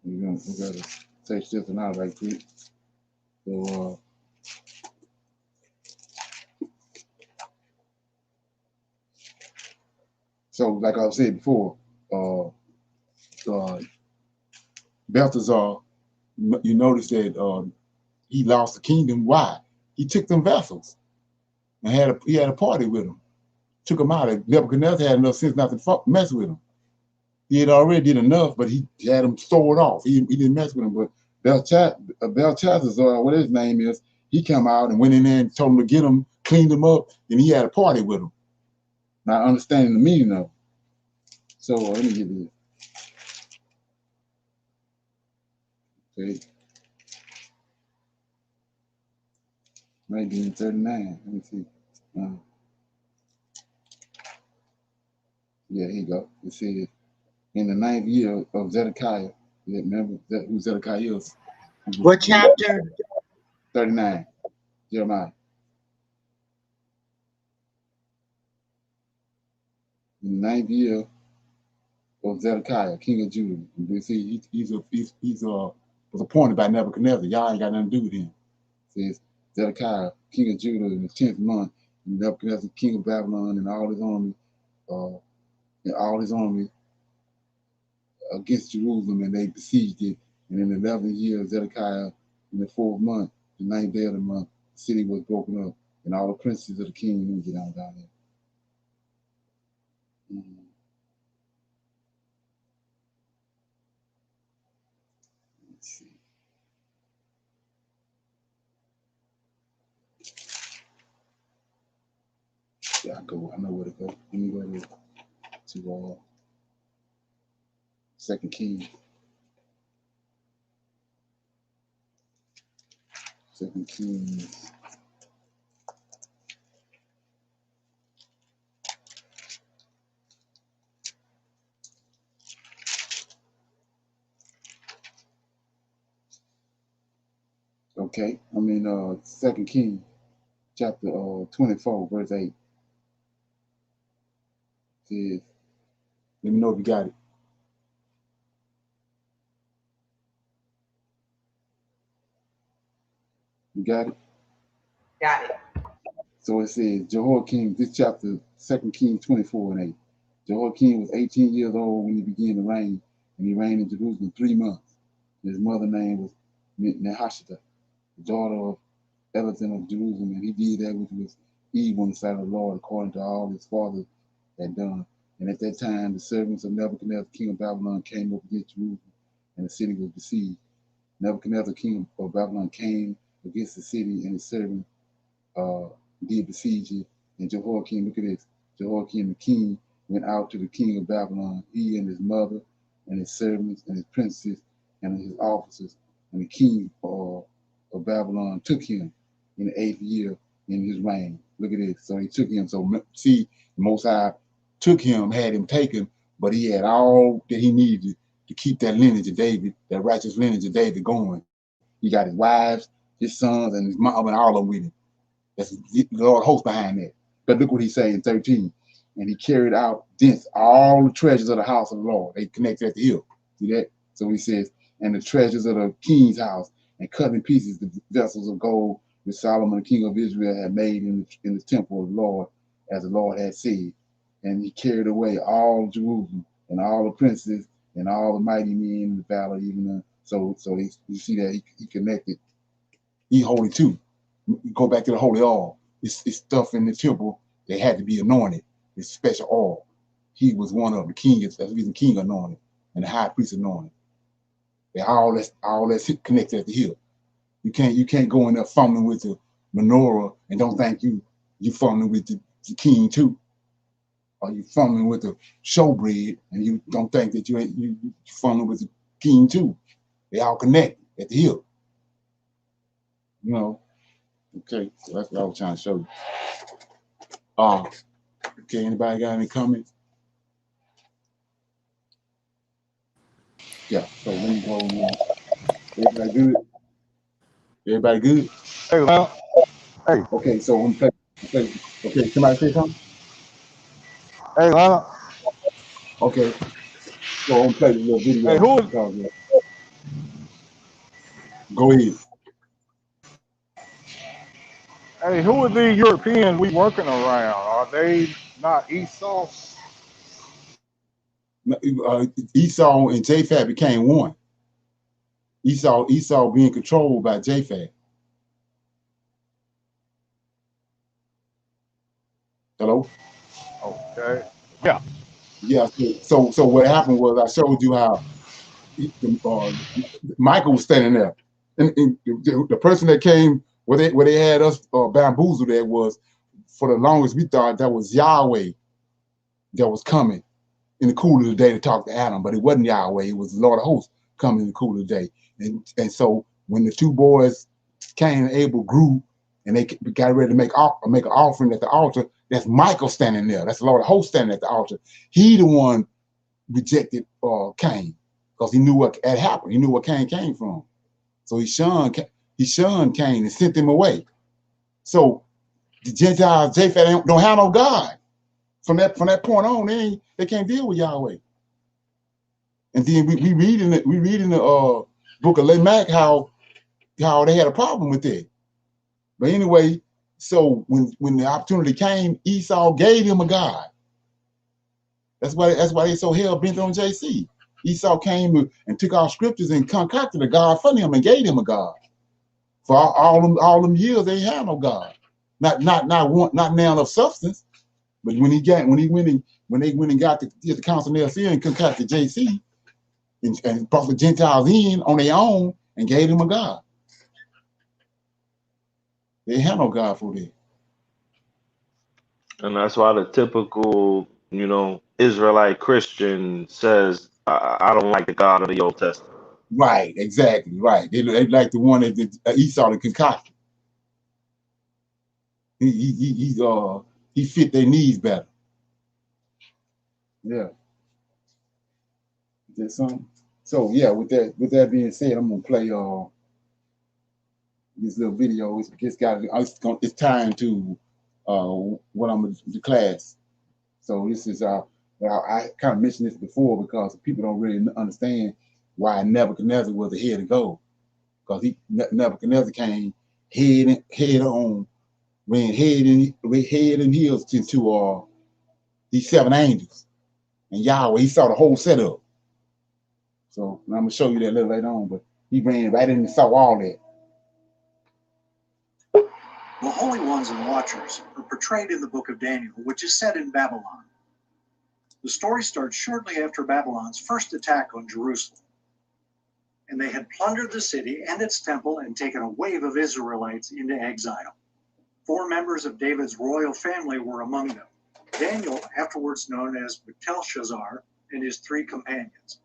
We gotta search this one out right quick. So like I said before, Balthazar, you notice that he lost the kingdom. Why? He took them vessels and he had a party with them. Took them out. Nebuchadnezzar had enough sense not to mess with them. He had already did enough, but he had them sold off. He didn't mess with them. But Belshazzar, what his name is, he came out and went in there and told him to get them, cleaned them up, and he had a party with them. Not understanding the meaning of it. So let me get this. Okay. Maybe in 39. Let me see. Yeah, here you go. It says, in the 9th year of Zedekiah, remember who Zedekiah is? What chapter? 39, Jeremiah. In the 9th year of Zedekiah, king of Judah. And they say he's was appointed by Nebuchadnezzar. Y'all ain't got nothing to do with him. It says Zedekiah, king of Judah, in the 10th month, and Nebuchadnezzar, king of Babylon, and all his army against Jerusalem, and they besieged it. And in the 11th year of Zedekiah, in the 4th month, the 9th day of the month, the city was broken up, and all the princes of the king. Let me get down there. Let's see. Yeah, I know where to go. Let me go to Second Kings. Second Kings. Okay, I'm in Second Kings, chapter 24, verse 8. It says, let me know if you got it. You got it? Got it. So it says, Jehoiakim, this chapter, 2 Kings 24 and 8. Jehoiakim was 18 years old when he began to reign, and he reigned in Jerusalem 3 months. His mother's name was Nehushta, the daughter of Elazar of Jerusalem, and he did that which was evil in the sight of the Lord, according to all his fathers had done. And at that time, the servants of Nebuchadnezzar, king of Babylon, came up against Jerusalem, and the city was besieged. Nebuchadnezzar, king of Babylon, came against the city, and his servant did besiege it. And Jehoiakim, look at this, Jehoiakim the king went out to the king of Babylon, he and his mother, and his servants, and his princes, and his officers. And the king of Babylon took him in the 8th year in his reign. Look at this. So he took him. So see, the Most High took him, had him taken, but he had all that he needed to keep that lineage of David, that righteous lineage of David going. He got his wives, his sons, and his mom, and all of them with him. That's the Lord host behind that. But look what he said in 13. And he carried out thence all the treasures of the house of the Lord. They connected at the hill. See that? So he says, and the treasures of the king's house, and cut in pieces the vessels of gold which Solomon, the king of Israel, had made in the temple of the Lord, as the Lord had said. And he carried away all Jerusalem, and all the princes, and all the mighty men in the valley, even so you see that he connected. He holy too. You go back to the holy oil. It's stuff in the temple that had to be anointed. It's special oil. He was one of the king. That's the reason king anointed and the high priest anointed. They all that's connected at the hill. You can't go in there fumbling with the menorah and don't think you fumbling with the king too, or you fumbling with the showbread and you don't think that you fumbling with the king too. They all connect at the hill. You know. Okay, so that's what I was trying to show you. Okay, anybody got any comments? Yeah, so let me go now. Everybody good? Everybody good? Hey, well, hey, Okay, so I'm gonna play. Okay, somebody say something? hey, Lana, Okay, so I'm gonna play this little hey, video because go ahead. who are the Europeans we working around? Are they not Esau? Esau and Japhet became one. Esau being controlled by Japhet. Hello? Okay, yeah, Yeah, so what happened was I showed you how uh, Michael was standing there. And the person that came where they had us bamboozled at was, for the longest we thought that was Yahweh that was coming in the cool of the day to talk to Adam, but it wasn't Yahweh. It was the Lord of hosts coming in the cool of the day. And so when the two boys, Cain and Abel, grew and they got ready to make an offering at the altar, that's Michael standing there. That's the Lord of hosts standing at the altar. He the one rejected Cain because he knew what had happened. He knew where Cain came from. So he shunned Cain and sent him away. So the Gentiles, Japheth, don't have no God. From that point on, they can't deal with Yahweh. And then we read in the book of Lamech how they had a problem with it. But anyway, so when the opportunity came, Esau gave him a God. That's why they so hell bent on JC. Esau came and took our scriptures and concocted a God for him and gave him a God. For all them years they had no God. Not now of substance, but when they went and got the council of Nicaea and concocted JC and brought the Gentiles in on their own and gave them a God. They had no God for them. And that's why the typical, Israelite Christian says, I don't like the God of the Old Testament. Right, exactly, right. They like the one that Esau the concocted. He fit their needs better. Yeah. Is that something? So yeah, with that being said, I'm gonna play this little video. It's time to what I'm gonna the class. So this is I kind of mentioned this before because people don't really understand why Nebuchadnezzar was ahead to go. Because Nebuchadnezzar came head on, ran head and heels into these 7 angels. And Yahweh, he saw the whole setup. So I'm gonna show you that a little later on, but he ran right in and saw all that. The Holy Ones and Watchers are portrayed in the book of Daniel, which is set in Babylon. The story starts shortly after Babylon's first attack on Jerusalem. And they had plundered the city and its temple and taken a wave of Israelites into exile. 4 members of David's royal family were among them. Daniel, afterwards known as Belteshazzar, and his 3 companions.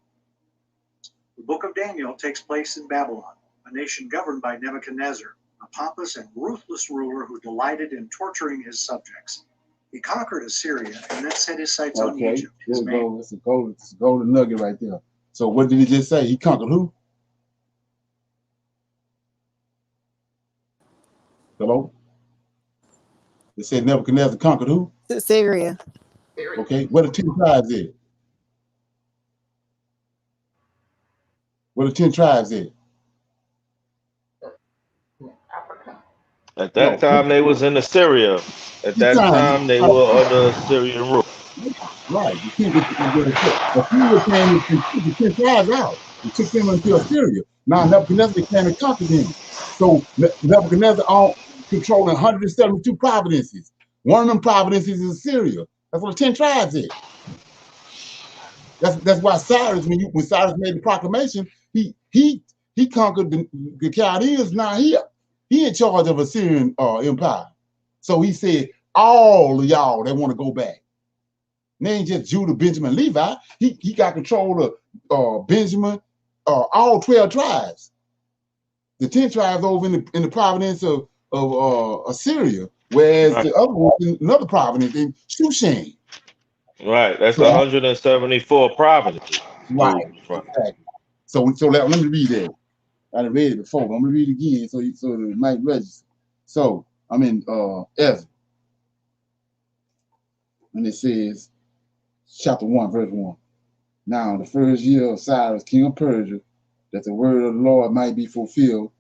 The book of Daniel takes place in Babylon, a nation governed by Nebuchadnezzar, a pompous and ruthless ruler who delighted in torturing his subjects. He conquered Assyria and then set his sights on Egypt. It's a golden nugget right there. So what did he just say? He conquered who? Hello? They said Nebuchadnezzar conquered who? Syria. Okay, where the 10 tribes at? Where the 10 tribes at? At that time, they was in Assyria. At that time, they were under Assyrian rule. Right. Assyria came and took the 10 tribes out and took them into Assyria. Now Nebuchadnezzar came and conquered them. So Nebuchadnezzar controlling 172 provinces. One of them provinces is Assyria. That's what the 10 tribes is. That's why Cyrus, when Cyrus made the proclamation, he conquered the Chaldeans. Now he in charge of Assyrian empire. So he said, all of y'all that want to go back. And they ain't just Judah, Benjamin, Levi. He got control of Benjamin, all 12 tribes. The 10 tribes over in the province of Assyria, whereas the other one in another province in Shushan. Right, that's 174 provinces. Right, exactly. So let me read that. I done read it before, but I'm gonna read it again so it might register. So I'm in Ezra, and it says, chapter 1, verse 1. Now, the first year of Cyrus, king of Persia, that the word of the Lord might be fulfilled,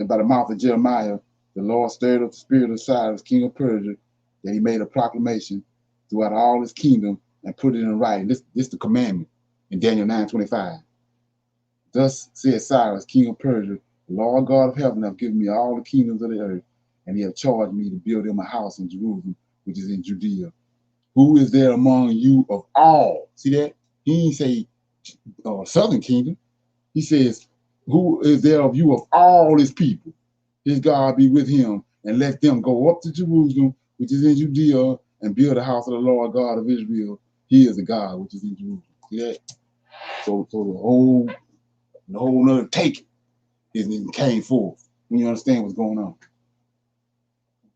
and by the mouth of Jeremiah, the Lord stirred up the spirit of Cyrus, king of Persia, that he made a proclamation throughout all his kingdom and put it in writing. This is the commandment in Daniel 9:25. Thus said Cyrus, king of Persia, the Lord God of heaven hath given me all the kingdoms of the earth, and he hath charged me to build him a house in Jerusalem, which is in Judea. Who is there among you of all? See that? He didn't say southern kingdom. He says, who is there of you of all his people? His God be with him, and let them go up to Jerusalem, which is in Judea, and build a house of the Lord God of Israel. He is the God which is in Jerusalem. See that? So the whole nother take came forth. When you understand what's going on.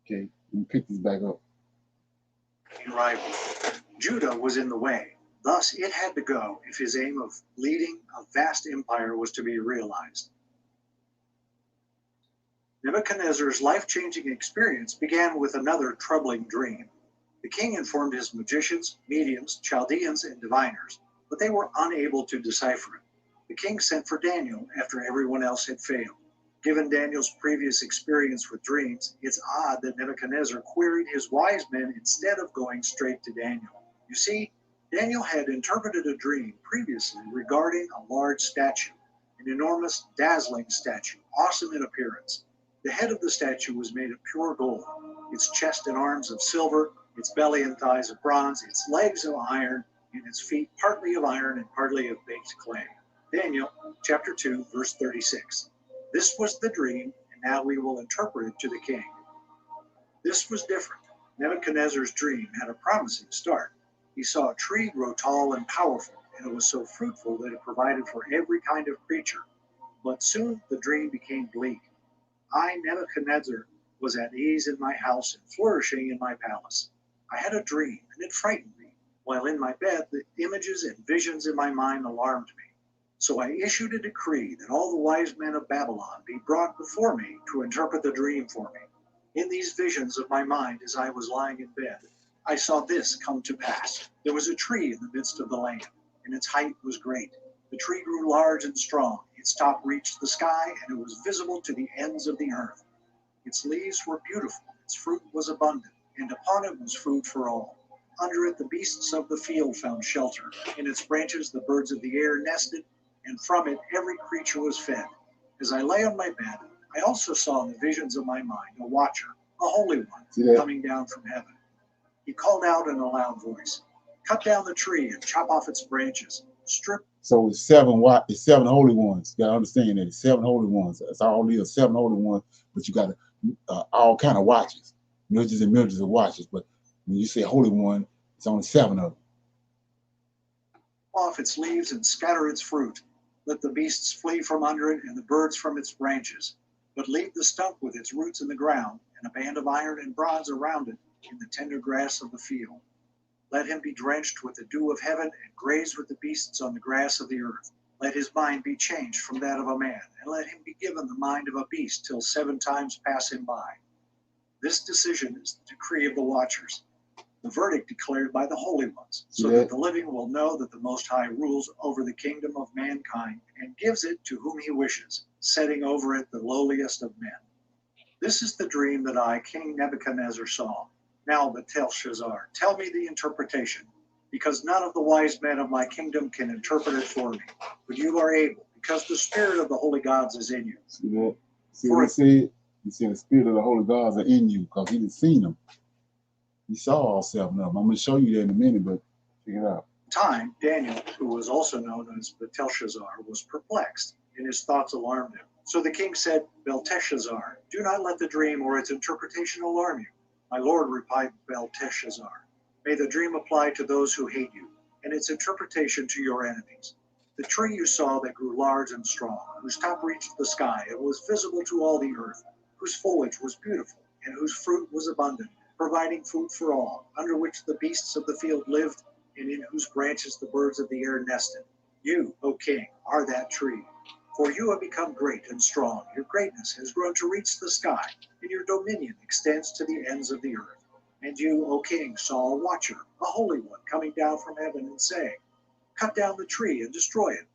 Okay, let me pick this back up. Rival. Judah was in the way. Thus, it had to go if his aim of leading a vast empire was to be realized. Nebuchadnezzar's life-changing experience began with another troubling dream. The king informed his magicians, mediums, Chaldeans, and diviners, but they were unable to decipher it. The king sent for Daniel after everyone else had failed. Given Daniel's previous experience with dreams, it's odd that Nebuchadnezzar queried his wise men instead of going straight to Daniel. You see, Daniel had interpreted a dream previously regarding a large statue, an enormous, dazzling statue, awesome in appearance. The head of the statue was made of pure gold, its chest and arms of silver, its belly and thighs of bronze, its legs of iron, and its feet partly of iron and partly of baked clay. Daniel chapter 2, verse 36. This was the dream, and now we will interpret it to the king. This was different. Nebuchadnezzar's dream had a promising start. He saw a tree grow tall and powerful, and it was so fruitful that it provided for every kind of creature. But soon the dream became bleak. I, Nebuchadnezzar, was at ease in my house and flourishing in my palace. I had a dream, and it frightened me. While in my bed, the images and visions in my mind alarmed me. So I issued a decree that all the wise men of Babylon be brought before me to interpret the dream for me. In these visions of my mind as I was lying in bed, I saw this come to pass. There was a tree in the midst of the land, and its height was great. The tree grew large and strong. Its top reached the sky, and it was visible to the ends of the earth. Its leaves were beautiful, its fruit was abundant, and upon it was food for all. Under it the beasts of the field found shelter. In its branches the birds of the air nested, and from it every creature was fed. As I lay on my bed, I also saw in the visions of my mind a watcher, a holy one, coming down from heaven. He called out in a loud voice, "Cut down the tree and chop off its branches. Strip." So it's it's seven holy ones. You gotta understand that it's seven holy ones. It's all these seven holy ones, but you got all kind of watches, millions and millions of watches. But when you say holy one, it's only seven of them. Off its leaves and scatter its fruit. Let the beasts flee from under it and the birds from its branches. But leave the stump with its roots in the ground, and a band of iron and bronze around it in the tender grass of the field. Let him be drenched with the dew of heaven and graze with the beasts on the grass of the earth. Let his mind be changed from that of a man, and let him be given the mind of a beast till 7 times pass him by. This decision is the decree of the watchers, the verdict declared by the holy ones, so that the living will know that the Most High rules over the kingdom of mankind and gives it to whom he wishes, setting over it the lowliest of men. This is the dream that I, King Nebuchadnezzar, saw. Now, Belteshazzar, tell me the interpretation, because none of the wise men of my kingdom can interpret it for me. But you are able, because the spirit of the holy gods is in you. See that? See what he said? He said the spirit of the holy gods are in you, because he didn't see them. He saw all seven of them. I'm going to show you that in a minute, but check it out. Time, Daniel, who was also known as Belteshazzar, was perplexed, and his thoughts alarmed him. So the king said, "Belteshazzar, do not let the dream or its interpretation alarm you." "My lord," replied Belteshazzar, "may the dream apply to those who hate you, and its interpretation to your enemies. The tree you saw that grew large and strong, whose top reached the sky and was visible to all the earth, whose foliage was beautiful, and whose fruit was abundant, providing food for all, under which the beasts of the field lived, and in whose branches the birds of the air nested. You, O king, are that tree. For you have become great and strong. Your greatness has grown to reach the sky, and your dominion extends to the ends of the earth. And you, O king, saw a watcher, a holy one, coming down from heaven and saying, 'Cut down the tree and destroy it,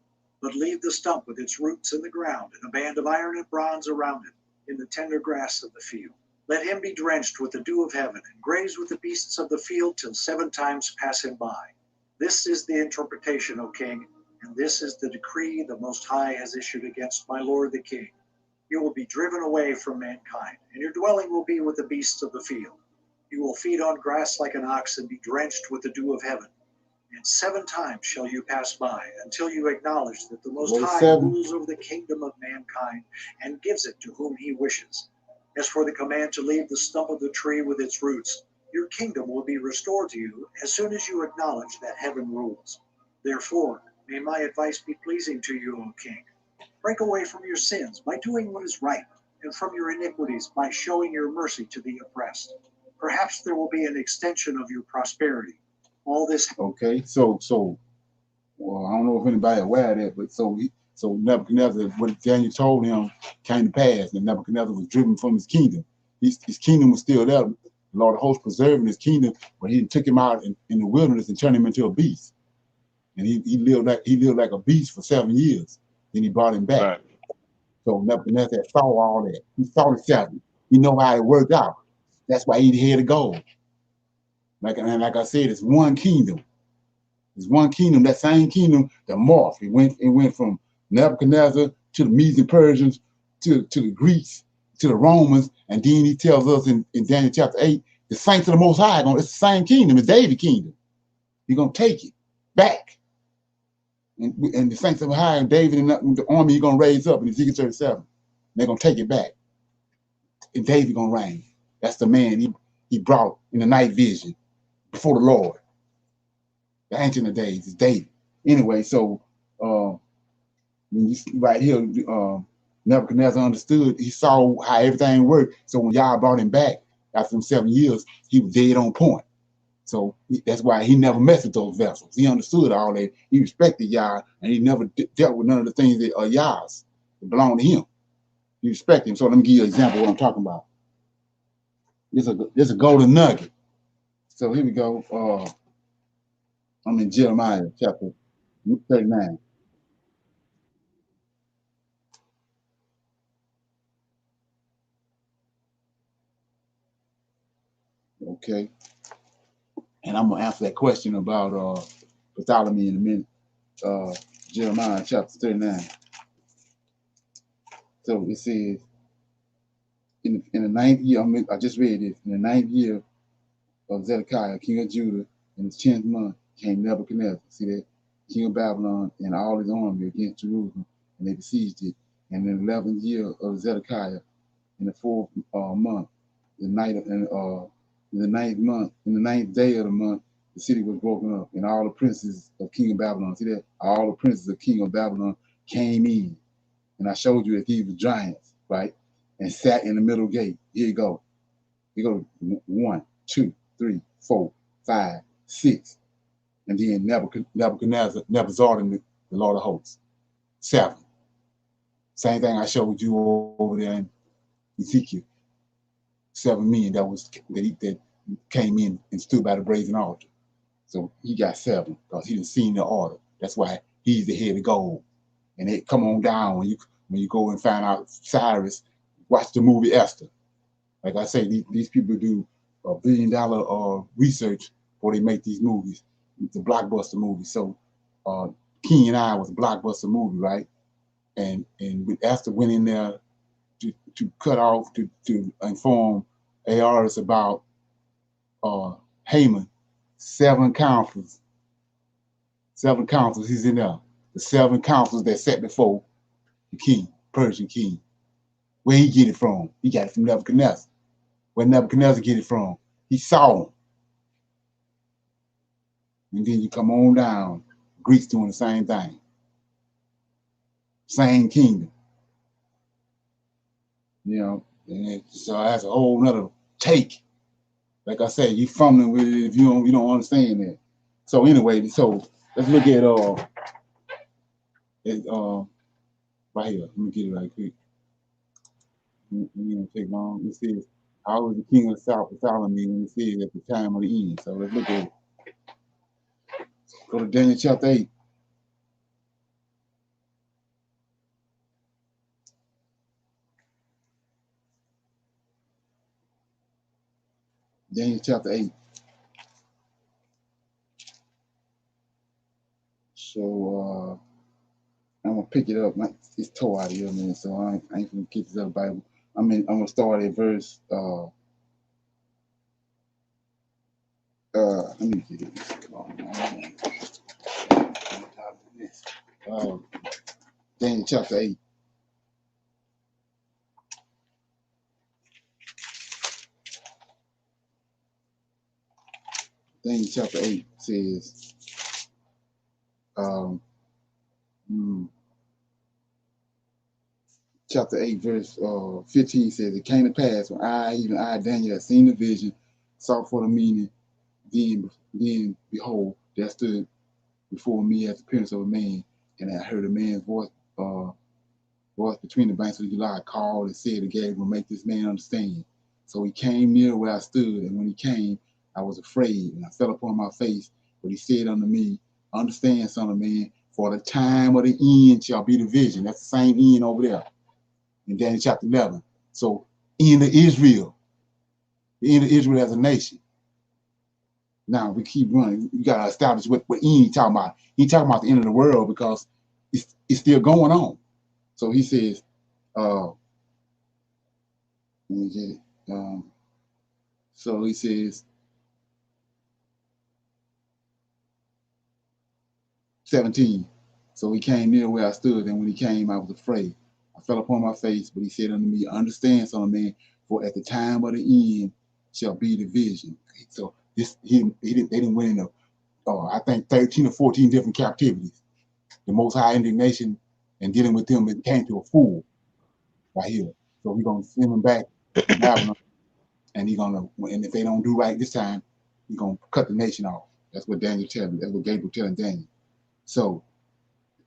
but leave the stump with its roots in the ground, and a band of iron and bronze around it, in the tender grass of the field. Let him be drenched with the dew of heaven, and graze with the beasts of the field till 7 times pass him by.' This is the interpretation, O king, and this is the decree the Most High has issued against my lord the king. You will be driven away from mankind, and your dwelling will be with the beasts of the field. You will feed on grass like an ox and be drenched with the dew of heaven. And 7 times shall you pass by, until you acknowledge that the Most High rules over the kingdom of mankind and gives it to whom he wishes. As for the command to leave the stump of the tree with its roots, your kingdom will be restored to you as soon as you acknowledge that heaven rules. Therefore, may my advice be pleasing to you, O king. Break away from your sins by doing what is right, and from your iniquities by showing your mercy to the oppressed. Perhaps there will be an extension of your prosperity. All this. Okay, well, I don't know if anybody aware of that, but so So Nebuchadnezzar, what Daniel told him came to pass, and Nebuchadnezzar was driven from his kingdom. His kingdom was still there. The Lord of hosts preserving his kingdom, but he took him out in the wilderness and turned him into a beast. And he lived like a beast for 7 years. Then he brought him back. Right. So Nebuchadnezzar saw all that. He saw the seven. He know how it worked out. That's why he had to go. Like I said, it's one kingdom. It's one kingdom. That same kingdom, the morph. It went from Nebuchadnezzar to the Medes and Persians to the Greeks to the Romans, and then he tells us in Daniel chapter 8, the saints of the Most High, it's the same kingdom, it's David's kingdom. He's gonna take it back, and the saints of the High and David and the army he's gonna raise up in Ezekiel 37. They're gonna take it back, and David gonna reign. That's the man he brought in the night vision before the Lord. The Ancient of Days is David. Anyway, so right here, Nebuchadnezzar understood. He saw how everything worked. So when Yah brought him back after them 7 years, he was dead on point. So that's why he never messed with those vessels. He understood all that. He respected Yah, and he never dealt with none of the things that are Yah's that belong to him. He respected him. So let me give you an example of what I'm talking about. There's a golden nugget. So here we go. I'm in Jeremiah chapter 39. Okay. And I'm gonna answer that question about Bartholomew in a minute. Jeremiah chapter 39. So it says, in the ninth year, I just read this, in the ninth year of Zedekiah, king of Judah, in the 10th month came Nebuchadnezzar, see that, king of Babylon, and all his army against Jerusalem, and they besieged it. And in the 11th year of Zedekiah, in the 4th month, in the ninth day of the month, the city was broken up, and all the princes of King of Babylon, see that? All the princes of King of Babylon came in. And I showed you that these were giants, right? And sat in the middle gate. Here you go. You go 1, 2, 3, 4, 5, 6. And then Nebuchadnezzar, the Lord of hosts. 7. Same thing I showed you over there in Ezekiel. 7 men that came in and stood by the brazen altar. So he got 7 because he didn't see the order. That's why he's the head of gold. And it come on down when you go and find out Cyrus. Watch the movie Esther. Like I say, these people do $1 billion research before they make these movies. It's a blockbuster movie. So King and I was a blockbuster movie, right? And Esther went in there to cut off to inform ARs about Haman. 7 counselors. 7 counselors. He's in there. The 7 counselors that sat before the king, Persian king. Where he get it from? He got it from Nebuchadnezzar. Where Nebuchadnezzar get it from? He saw him. And then you come on down, Greeks doing the same thing. Same kingdom. You know, and so that's a whole nother take. Like I said, you fumbling with it if you don't understand that. So anyway, so let's look at right here. Let me get it right quick. It don't take long. It says, I was the king of South Solomon, and it says at the time of the end. So let's look at it. Go to Daniel chapter 8. Daniel chapter 8. So I'm gonna pick it up. It's tore out of here, man. So I ain't gonna keep this other Bible. I'm gonna start at verse let me get it. Come on, man. Daniel chapter 8. Daniel chapter 8 says, chapter 8, verse 15 says, it came to pass when I, Daniel, had seen the vision, sought for the meaning, then behold, there stood before me as the appearance of a man, and I heard a man's voice voice between the banks of the Eli called and said to Gabriel, make this man understand. So he came near where I stood, and when he came, I was afraid, and I fell upon my face. But he said unto me, understand, son of man, for the time of the end shall be the vision. That's the same end over there in Daniel chapter 11. So, end of Israel, the end of Israel as a nation. Now we keep running. You got to establish what end he talking about. He talking about the end of the world because it's still going on. So he says, let me get it. So he says, 17. So he came near where I stood, and when he came, I was afraid. I fell upon my face, but he said unto me, understand, son of man, for at the time of the end shall be the vision. So this they didn't win in I think 13 or 14 different captivities. The Most High indignation and dealing with them, it came to a full right here. So we're gonna send them back to Babylon, and and if they don't do right this time, he's gonna cut the nation off. That's what Daniel telling. That's what Gabriel telling Daniel. So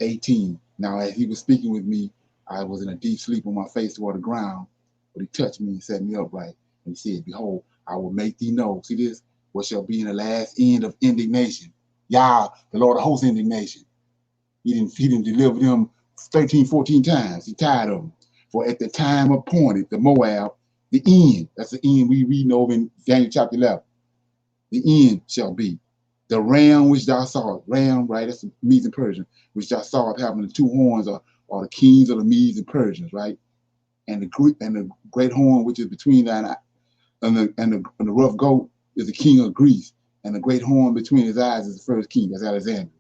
18. Now as he was speaking with me, I was in a deep sleep on my face toward the ground, but he touched me and set me upright. And he said, behold, I will make thee know. See this? What shall be in the last end of indignation. Yah, the Lord of hosts indignation. He didn't deliver them 13, 14 times. He tired of them. For at the time appointed, the Moab, the end, that's the end we read over in Daniel chapter 11. The end shall be. The ram which thou sawest, ram, right? That's the Medes and Persians, which thou sawest having the two horns are the kings of the Medes and Persians, right? And the great horn which is between that and the rough goat is the king of Greece, and the great horn between his eyes is the first king, that's Alexander.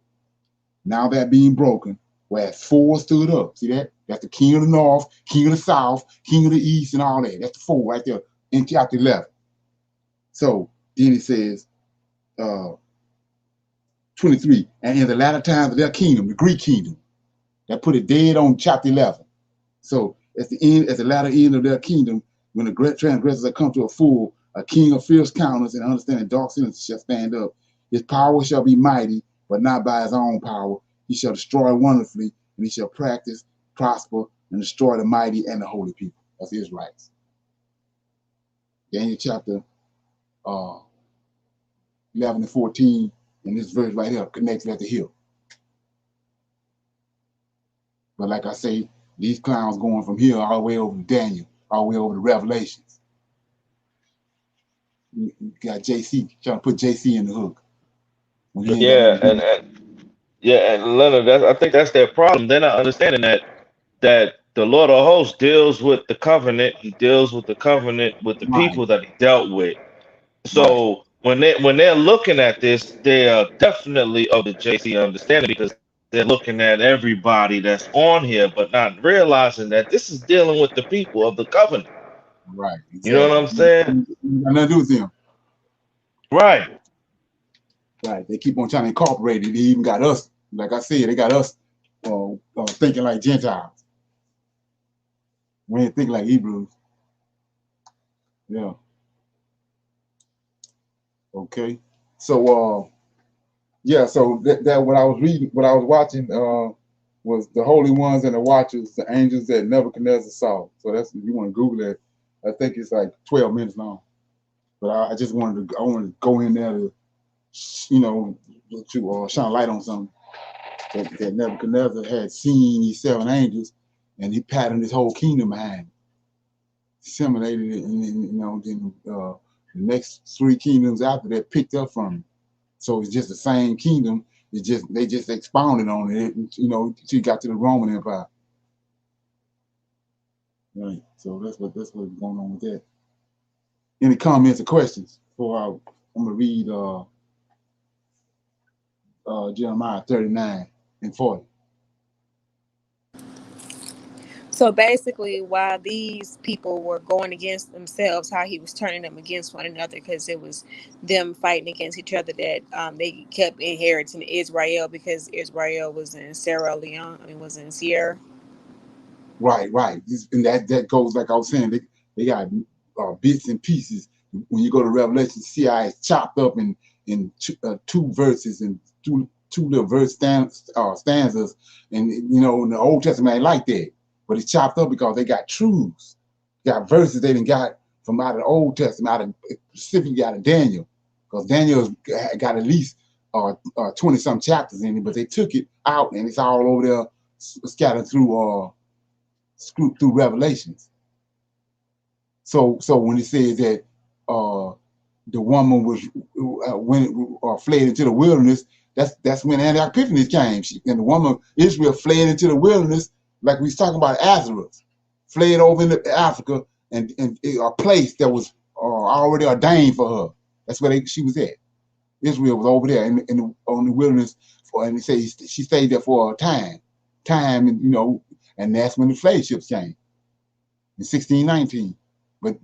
Now that being broken, whereas four stood up, see that? That's the king of the north, king of the south, king of the east, and all that. That's the four right there in chapter 11. So then it says, 23, and in the latter times of their kingdom, the Greek kingdom, that put it dead on chapter 11. So at the latter end of their kingdom, when the great transgressors have come to a full, a king of fierce countenance and understanding dark sins shall stand up. His power shall be mighty, but not by his own power. He shall destroy wonderfully, and he shall practice, prosper, and destroy the mighty and the holy people. That's Israelites. Daniel chapter 11 and 14, and this verse right here connects at the hill. But like I say, these clowns going from here all the way over to Daniel, all the way over to Revelations. You got JC trying to put JC in the hook. When he ain't got Yeah, nothing to do. and Leonard, I think that's their problem. They're not understanding that the Lord of hosts deals with the covenant. He deals with the covenant with the Right, people that he dealt with. right, So when they're looking at this, they are definitely of the JC understanding because they're looking at everybody that's on here, but not realizing that this is dealing with the people of the covenant. right, You know what exactly. I'm saying? Got nothing to do with them. Right. Right. They keep on trying to incorporate it. They even got us, like I said, they got us thinking like Gentiles. We ain't think like Hebrews. Yeah. Okay. So yeah, so that what I was reading, what I was watching was the holy ones and the watchers, the angels that Nebuchadnezzar saw. So that's if you want to Google it. I think it's like 12 minutes long. But I just wanted to go in there to shine a light on something that Nebuchadnezzar had seen these seven angels, and he patterned his whole kingdom behind it, assimilated it, and then the next three kingdoms after that picked up from him. So it's just the same kingdom. They just expounded on it, until you got to the Roman Empire. Right. So that's what's going on with that. Any comments or questions before I'm gonna read Jeremiah 39 and 40. So basically, while these people were going against themselves, how he was turning them against one another, because it was them fighting against each other that they kept inheriting Israel, because Israel was in Sierra Leone. Was in Sierra. Right. And that goes like I was saying. They got bits and pieces. When you go to Revelation, see how it's chopped up in two verses and two little verse stanzas, and in the Old Testament ain't like that, but it's chopped up because they got truths, got verses they didn't got from out of the Old Testament, specifically out of Daniel, because Daniel got at least 20 some chapters in it, but they took it out and it's all over there scattered through Revelations. So when it says that the woman was fled into the wilderness, that's when Antioch Epiphanes came. And the woman Israel fled into the wilderness, like we was talking about Azareth, fled over into Africa and a place that was already ordained for her. That's where she was at. Israel was over there on the wilderness, and they say she stayed there for a time, and and that's when the slave ships came in 1619. But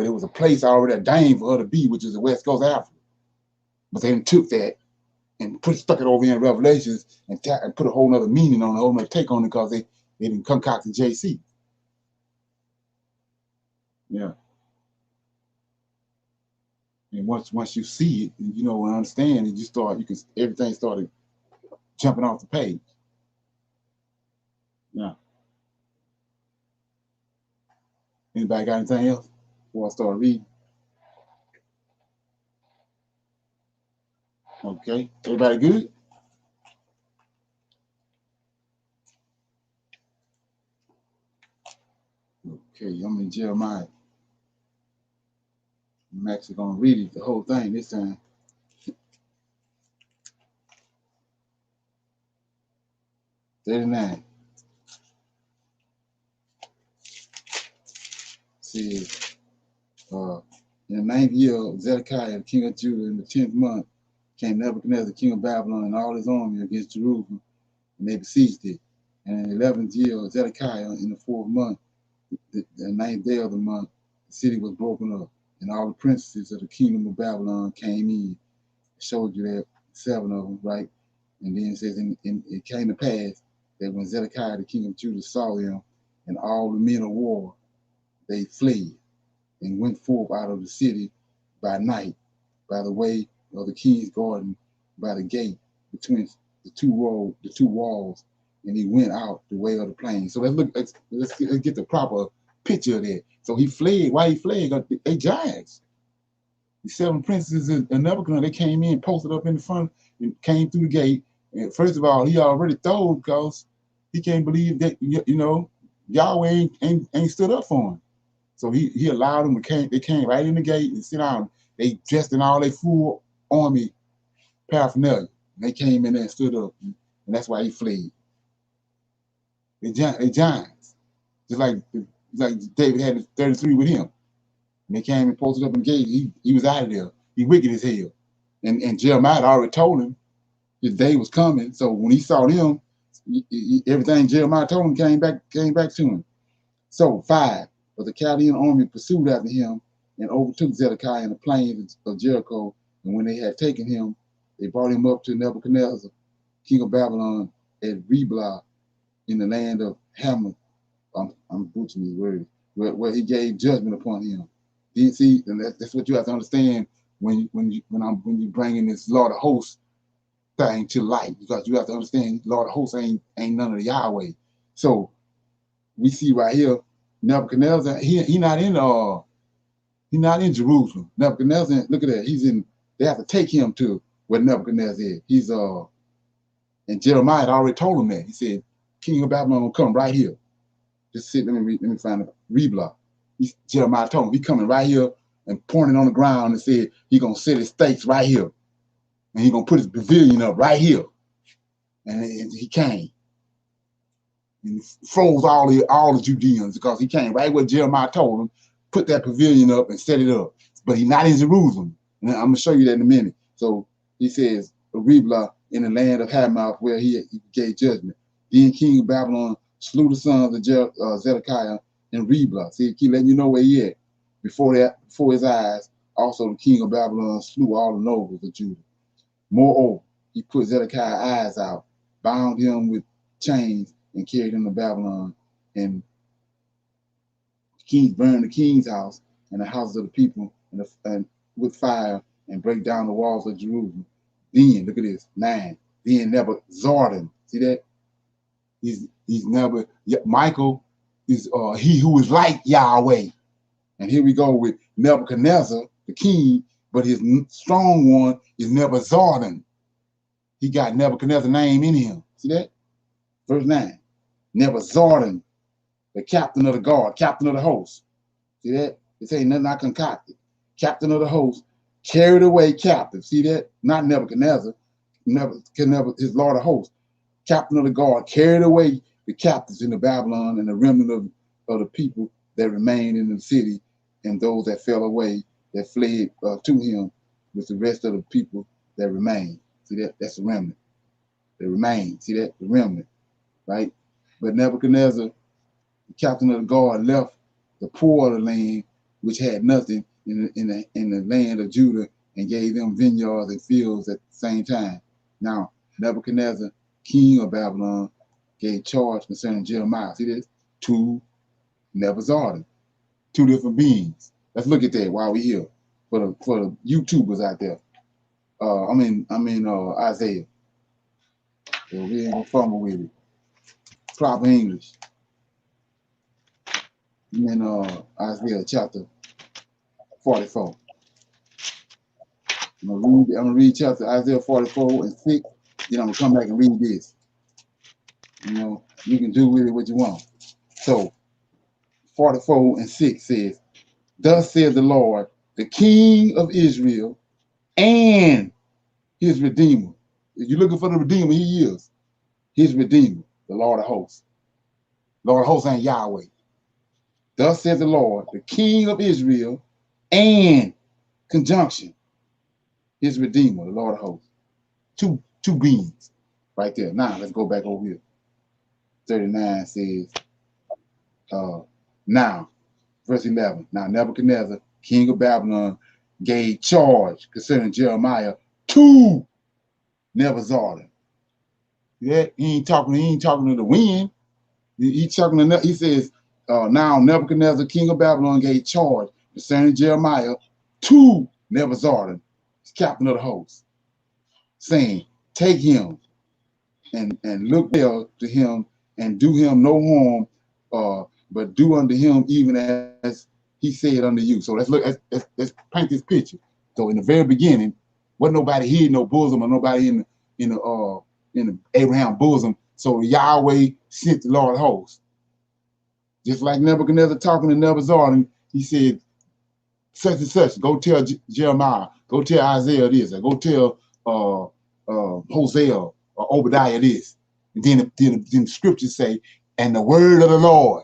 it was a place already ordained for her to be, which is the West Coast of Africa. But they took that and stuck it over in Revelations and put a whole nother meaning on it, a whole nother take on it, because they didn't concoct the JC. Yeah. And once you see it, and understand it, everything started jumping off the page. Yeah. Anybody got anything else before I start reading? Okay. Everybody good? Okay, I'm in Jeremiah. I'm actually gonna read it, the whole thing this time. "39 says, in the 9th year of Zedekiah, the king of Judah, in the 10th month, came Nebuchadnezzar, king of Babylon, and all his army against Jerusalem, and they besieged it. And in the 11th year of Zedekiah, in the 4th month, the 9th day of the month, the city was broken up, and all the princes of the kingdom of Babylon came in." I showed you that 7 of them, right? And then it says, and it came to pass that when Zedekiah, the king of Judah, saw them, and all the men of war, they fled and went forth out of the city by night, by the way of the king's garden, by the gate between the two walls, and he went out the way of the plain. So let's get the proper picture of that. So he fled. Why he fled? They giants. The 7 princes and Nebuchadnezzar, they came in, posted up in the front, and came through the gate. And first of all, he already told, because he can't believe that Yahweh ain't stood up for him. So he allowed them to came. They came right in the gate and sit down. They dressed in all their full army paraphernalia. They came in there and stood up, and that's why he fled. They giants, just like David had 33 with him. And they came and posted up in the gate. He was out of there. He wicked as hell. And Jeremiah had already told him his day was coming. So when he saw them, everything Jeremiah told him came back to him. So 5, but the Chaldean army pursued after him and overtook Zedekiah in the plains of Jericho. And when they had taken him, they brought him up to Nebuchadnezzar, king of Babylon, at Riblah in the land of Hamath. I'm butchering these words. Where he gave judgment upon him. You see, and that's what you have to understand when you bringing this Lord of Hosts thing to light, because you have to understand Lord of Hosts ain't none of the Yahweh. So we see right here, Nebuchadnezzar, he not in Jerusalem. Nebuchadnezzar, look at that, they have to take him to where Nebuchadnezzar is. He's and Jeremiah had already told him that. He said, King of Babylon will come right here. Just sit, let me find the Riblah. Jeremiah told him, he coming right here, and pointed on the ground and said, he gonna set his stakes right here. And he gonna put his pavilion up right here. And he came. And he froze all the Judeans, because he came right where Jeremiah told him, put that pavilion up and set it up. But he's not in Jerusalem. And I'm gonna show you that in a minute. So he says, Riblah in the land of Hamath, where he gave judgment. Then king of Babylon slew the sons of Zedekiah in Riblah. See, he keep letting you know where he at. Before his eyes, also the king of Babylon slew all the nobles of Judah. Moreover, he put Zedekiah's eyes out, bound him chains, and carried him to Babylon. And kings burned the king's house and the houses of the people and with fire, and break down the walls of Jerusalem. Then, look at this, 9. Then Nebuzaradan. See that? He's never. Michael is he who is like Yahweh. And here we go with Nebuchadnezzar, the king, but his strong one is Nebuzaradan. He got Nebuchadnezzar's name in him. See that? Verse 9. Nebuzaradan, the captain of the guard, captain of the host. See that? It ain't nothing I concocted. Captain of the host, carried away captive. See that? Not Nebuchadnezzar. Nebuchadnezzar, his Lord of hosts. Captain of the guard, carried away the captives into Babylon and the remnant of the people that remained in the city and those that fell away, that fled to him with the rest of the people that remained. See that? That's the remnant. They remain. See that? The remnant. Right? But Nebuchadnezzar, the captain of the guard, left the poor of the land, which had nothing in the land of Judah, and gave them vineyards and fields at the same time. Now, Nebuchadnezzar, king of Babylon, gave charge concerning Jeremiah. See this? To Nebuzaradan. Two different beings. Let's look at that while we're here. For the YouTubers out there. Isaiah. So we ain't gonna fumble with it. Proper English. I'm in Isaiah chapter 44. I'm gonna read chapter Isaiah 44 and 6. Then I'm gonna come back and read this. You know, you can do with it what you want. So 44 and 6 says, "Thus says the Lord, the King of Israel, and his Redeemer." If you're looking for the Redeemer, he is his Redeemer, the Lord of hosts. Lord of hosts ain't Yahweh. Thus says the Lord, the King of Israel, and conjunction, his Redeemer, the Lord of hosts. Two beings right there. Now let's go back over here. 39 says, now, verse 11. Now Nebuchadnezzar, king of Babylon, gave charge concerning Jeremiah to Nebuzaradan. Yeah, he ain't talking to the wind. He says, now Nebuchadnezzar, king of Babylon, gave charge concerning Jeremiah to Nebuzaradan, captain of the host, saying, take him and look well to him and do him no harm, but do unto him even as he said unto you. So let's paint this picture. So in the very beginning, wasn't nobody hid no bosom or nobody in the Abraham bosom. So Yahweh sent the Lord of hosts. Just like Nebuchadnezzar talking to Nebuzaradan, he said, such and such, go tell Jeremiah, go tell Isaiah this, or go tell Hosea or Obadiah this. And then the scriptures say, and the word of the Lord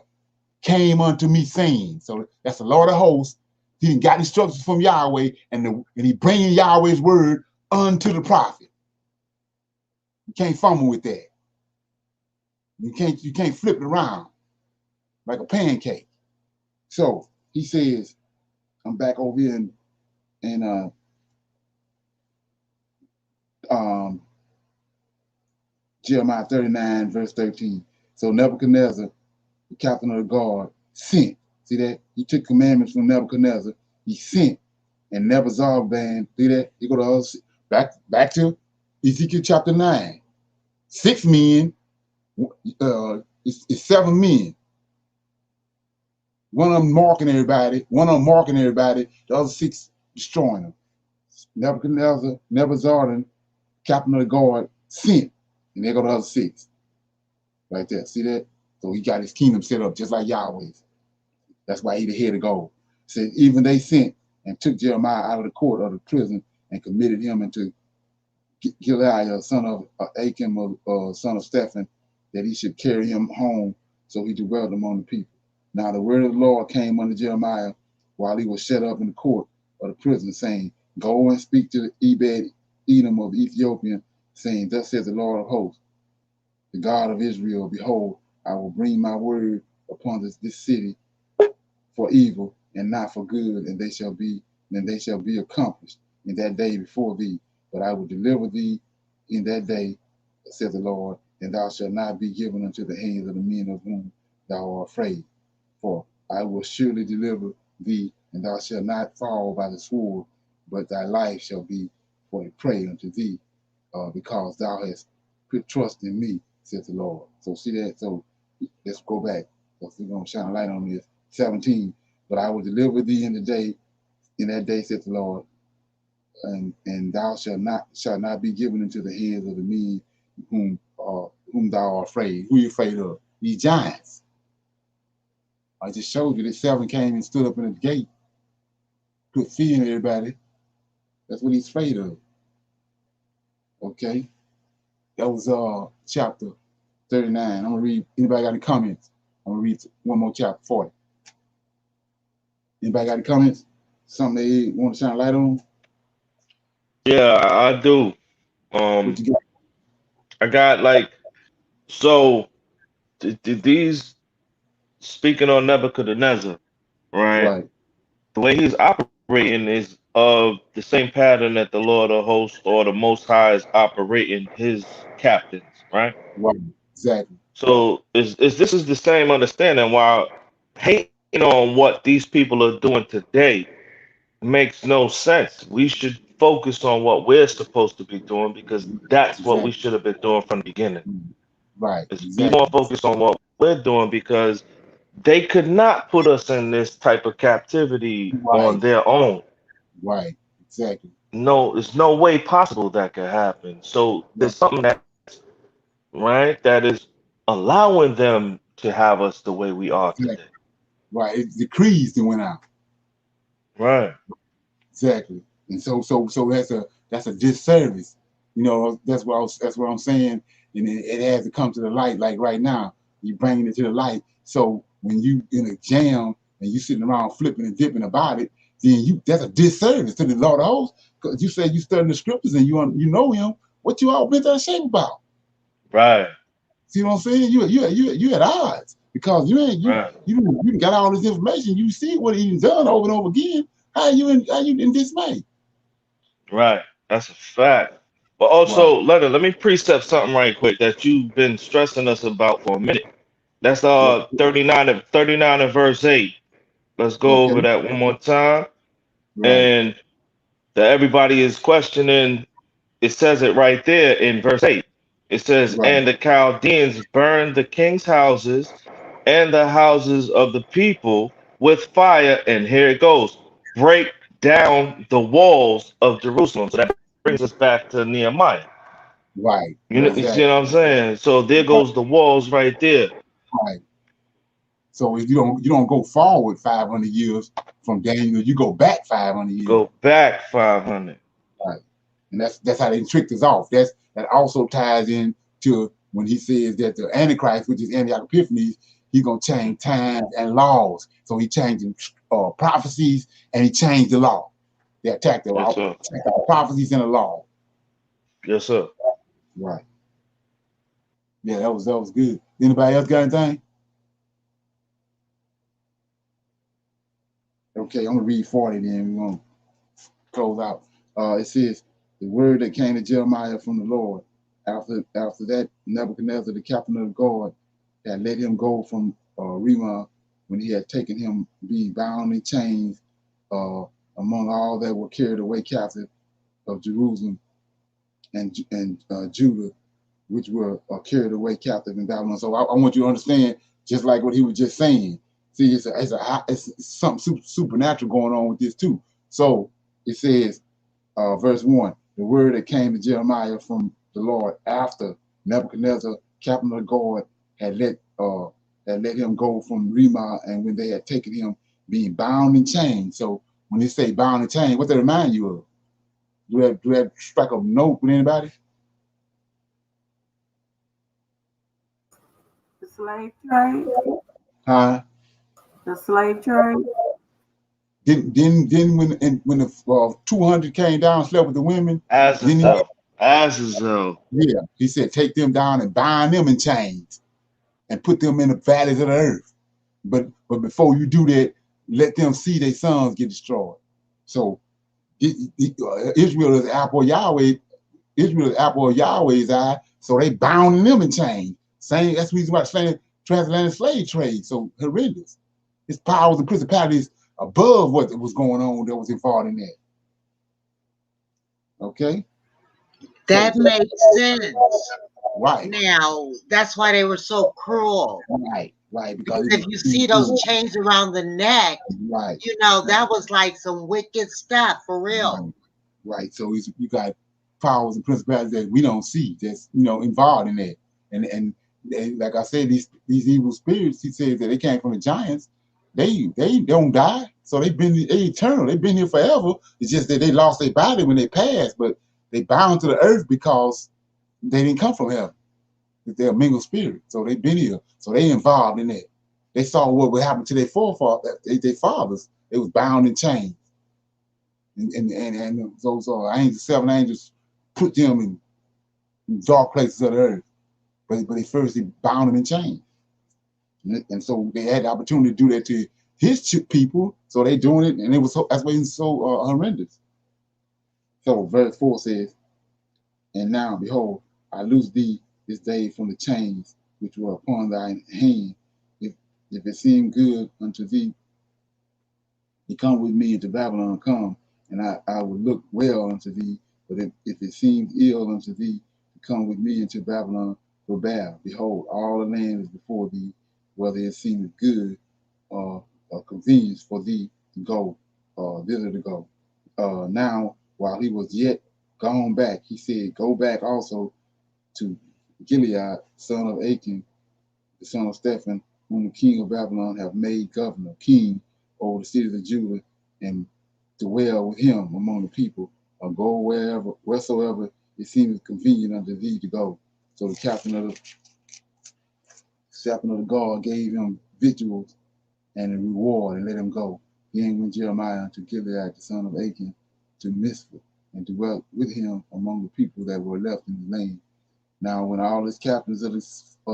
came unto me saying. So that's the Lord of hosts. He got instructions from Yahweh, and he bringing Yahweh's word unto the prophet. You can't fumble with that. You can't flip it around like a pancake. So he says, I'm back over here in Jeremiah 39, verse 13. So Nebuchadnezzar, the captain of the guard, sent. See that? He took commandments from Nebuchadnezzar. He sent. And Nebuzaradan, see that? You go to us back to Ezekiel chapter 9. 6 men, it's 7 men. One of them marking everybody, the other 6 destroying them. Nebuchadnezzar, Nebuzaradan, captain of the guard, sent. And there go the other 6. Right there. See that? So he got his kingdom set up just like Yahweh's. That's why he the head of gold. Said even they sent and took Jeremiah out of the court of the prison and committed him into Gilead, son of Achim, son of Stephan, that he should carry him home, so he dwelt among the people. Now the word of the Lord came unto Jeremiah while he was shut up in the court of the prison, saying, go and speak to Ebed Edom of the Ethiopian, saying, thus says the Lord of hosts, the God of Israel, behold, I will bring my word upon this city for evil and not for good, and they shall be accomplished in that day before thee. But I will deliver thee in that day, says the Lord, and thou shalt not be given unto the hands of the men of whom thou art afraid. For I will surely deliver thee, and thou shalt not fall by the sword, but thy life shall be for a prey unto thee. because thou hast put trust in me, says the Lord. So see that? So let's go back. So we're going to shine a light on this. 17. But I will deliver thee in that day, says the Lord, and thou shalt not be given into the hands of the men whom thou art afraid. Who are you afraid of? These giants. I just showed you that 7 came and stood up in the gate, put fear in everybody. That's what he's afraid of. Okay? That was chapter 39. I'm gonna read. Anybody got any comments? I'm gonna read one more chapter, 40. Anybody got any comments? Something they want to shine a light on? Yeah, I do. What Um, you got? I got like so these speaking on Nebuchadnezzar, right? Right, The way he's operating is of the same pattern that the Lord of hosts or the Most High is operating his captains, right? right, exactly. So this is the same understanding. While hating on what these people are doing today makes no sense. We should focus on what we're supposed to be doing because that's what we Exactly. should have been doing from the beginning. Right, Is be more exactly. focused on what we're doing because they could not put us in this type of captivity on Right, their own. right, exactly. No, there's no way possible that could happen. So Right, there's something that right that is allowing them to have us the way we are exactly. today. Right. It's decrees that went out. Right, Exactly. And so that's a disservice. You know, that's what I'm saying. And it has to come to the light. Like right now, you bringing it to the light. So when you in a jam and you sitting around flipping and dipping about it, then that's a disservice to the Lord of hosts. Because you say you studying the scriptures and you know him. What you all been that shame about? right, See what I'm saying? You at odds because you ain't right, you got all this information. You see what he's done over and over again. How you in dismay? right. That's a fact. But Right. also, let me precept something right quick that you've been stressing us about for a minute. That's What? 39 and verse 8. Let's go Okay. over that one more time. Right. And that everybody is questioning, it says it right there in verse 8. It says, Right. and the Chaldeans burned the king's houses and the houses of the people with fire. And here it goes, break down the walls of Jerusalem. So that brings us back to Nehemiah. Right. You see Exactly. what I'm saying? So there goes the walls right there. Right. So if you don't go forward 500 years from Daniel, you go back 500 years. Go back 500. Right. And that's how they tricked us off. That also ties in to when he says that the Antichrist, which is Antioch Epiphanes, he's gonna change times and laws. So he changed prophecies and he changed the law. They attacked Yes, sir. the prophecies and the law. Yes, sir. Right. Yeah, that was good. Anybody else got anything? Okay, I'm gonna read 40 then we're gonna close out. It says, the word that came to Jeremiah from the Lord. After that, Nebuchadnezzar, the captain of the guard, had let him go from Ramah when he had taken him, being bound in chains among all that were carried away captive of Jerusalem and Judah, which were carried away captive in Babylon. So I want you to understand, just like what he was just saying. See, it's something supernatural going on with this too. So it says, verse 1, the word that came to Jeremiah from the Lord after Nebuchadnezzar, captain of the guard, had let him go from Ramah, and when they had taken him, being bound in chains. So when they say bound in chains, what they remind you of? Do that strike a note with anybody? The slave trade? Huh? The slave trade? Then when the 200 came down, slept with the women, then Azazel. Azazel. he said, take them down and bind them in chains and put them in the valleys of the earth. But before you do that, let them see their sons get destroyed. So Israel is the apple of Yahweh. Israel is the apple of Yahweh's eye. So they bound them in chains. That's the reason why saying transatlantic slave trade so horrendous. Its powers and principalities above what was going on that was involved in that. Okay. That So makes sense. right, Now, that's why they were so cruel. right, because Because it if you see those was chains around the neck, right, you know, that was like some wicked stuff for real. right, right. So you got powers and principalities that we don't see that's involved in that, and like I said, these evil spirits. He says that they came from the giants. They don't die, so they eternal. They've been here forever. It's just that they lost their body when they passed, but they bound to the earth because they didn't come from heaven. They're a mingled spirit, so they've been here, so they involved in that. They saw what would happen to their forefathers, their fathers. They was bound in chains, and those angels, 7 angels, put them in dark places of the earth. But they first they bound them in chains, and so they had the opportunity to do that to his people. So they doing it, and it was that's why it's so horrendous. So verse 4 says, "And now behold, I loose thee this day from the chains which were upon thine hand. If it seem good unto thee, he come with me into Babylon, come, and I will look well unto thee. But if it seems ill unto thee to come with me into Babylon, forbear. Behold, all the land is before thee, whether it seems good or convenience for thee to go, thither to go. Now, while he was yet gone back, he said, Go back also to Gilead, son of Achan, the son of Stephen, whom the king of Babylon have made governor, king over the cities of Judah, and dwell with him among the people, or go wheresoever it seems convenient unto thee to go. So the captain of the guard gave him victuals and a reward and let him go. Then went Jeremiah unto Gilead, the son of Achan, to Mizpah, and dwelt with him among the people that were left in the land. Now, when all his captains of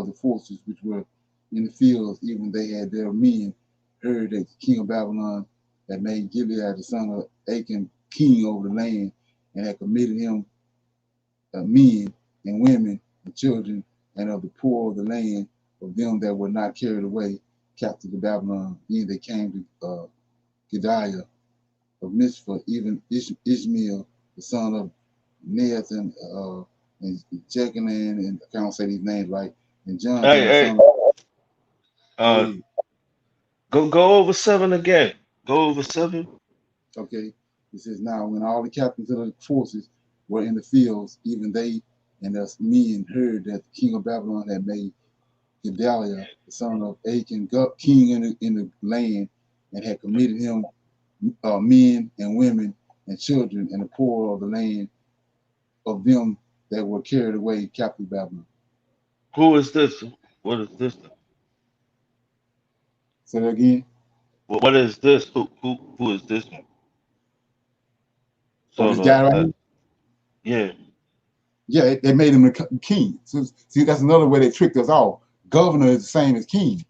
the forces which were in the fields, even they had their men, heard that the king of Babylon had made Gilead the son of Achan king over the land, and had committed him men and women and children, and of the poor of the land, of them that were not carried away captive to Babylon. Then they came to Gedaliah of Mizpah, even Ishmael, the son of Nathan, and Jechanan, and I can't say these names right, and Hey, Jonathan, the hey, son of uh, David. go over 7 again. Go over 7. Okay, he says, now when all the captains of the forces were in the fields, even they and their men heard that the king of Babylon had made Gedaliah, the son of Achan, king in the land, and had committed him men and women and children and the poor of the land, of them that were carried away captive to Babylon. Who is this? What is this? Say that again. What is this? Who is this one? Oh, So this guy right here. yeah, Yeah, they made him a king. So, see, that's another way they tricked us all. Governor is the same as king.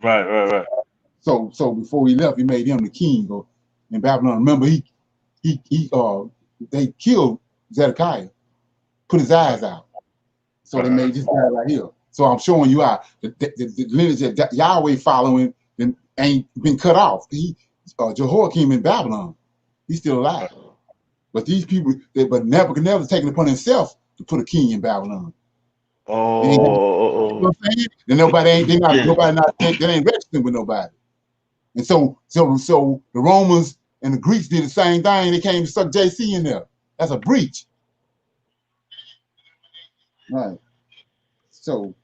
right. So before he left, he made him the king in Babylon. Remember, they killed Zedekiah, put his eyes out. So they Right. made this guy right here. So I'm showing you how the lineage that Yahweh following ain't been cut off. Jehoiakim in Babylon, he's still alive. Right. But these people, but Nebuchadnezzar taking it upon himself to put a king in Babylon. They ain't got, you know Oh, what I'm saying? Then nobody ain't yeah. they ain't registering with nobody. And so the Romans and the Greeks did the same thing. They came to suck JC in there. That's a breach. Right. So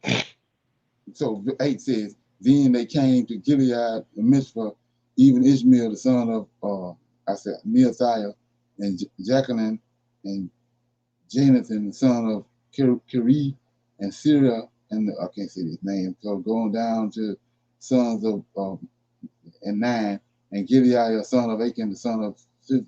8 says, then they came to Gilead and Mizpah, even Ishmael, the son of Neathiah, and Jechanan, and Jonathan, the son of Kiri, and Syria, and I can't say his name. So going down to sons of and 9, and Gilead, son of Achan, the son of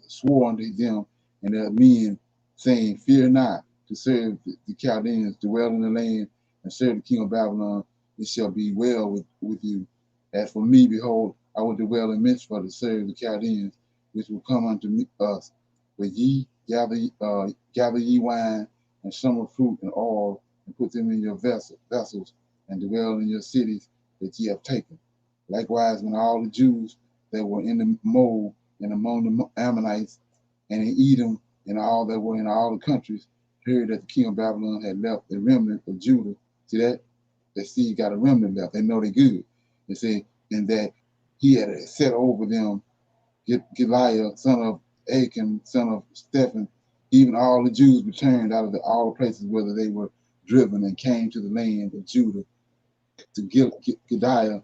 swore unto them and their men, saying, Fear not to serve the Chaldeans, dwell in the land, and serve the king of Babylon. It shall be well with you. As for me, behold, I will dwell in Mizpah to serve the Chaldeans, which will come unto us. But ye gather ye wine and summer fruit and oil, and put them in your vessels, and dwell in your cities that ye have taken. Likewise, when all the Jews that were in the Moab and among the Ammonites and in Edom and all that were in all the countries heard that the king of Babylon had left a remnant of Judah. See that? That seed got a remnant left. They know they good. They say, and that he had set over them Goliath, son of Achan, son of Stephen, even all the Jews returned out of all the places whether they were driven and came to the land of Judah to Gediah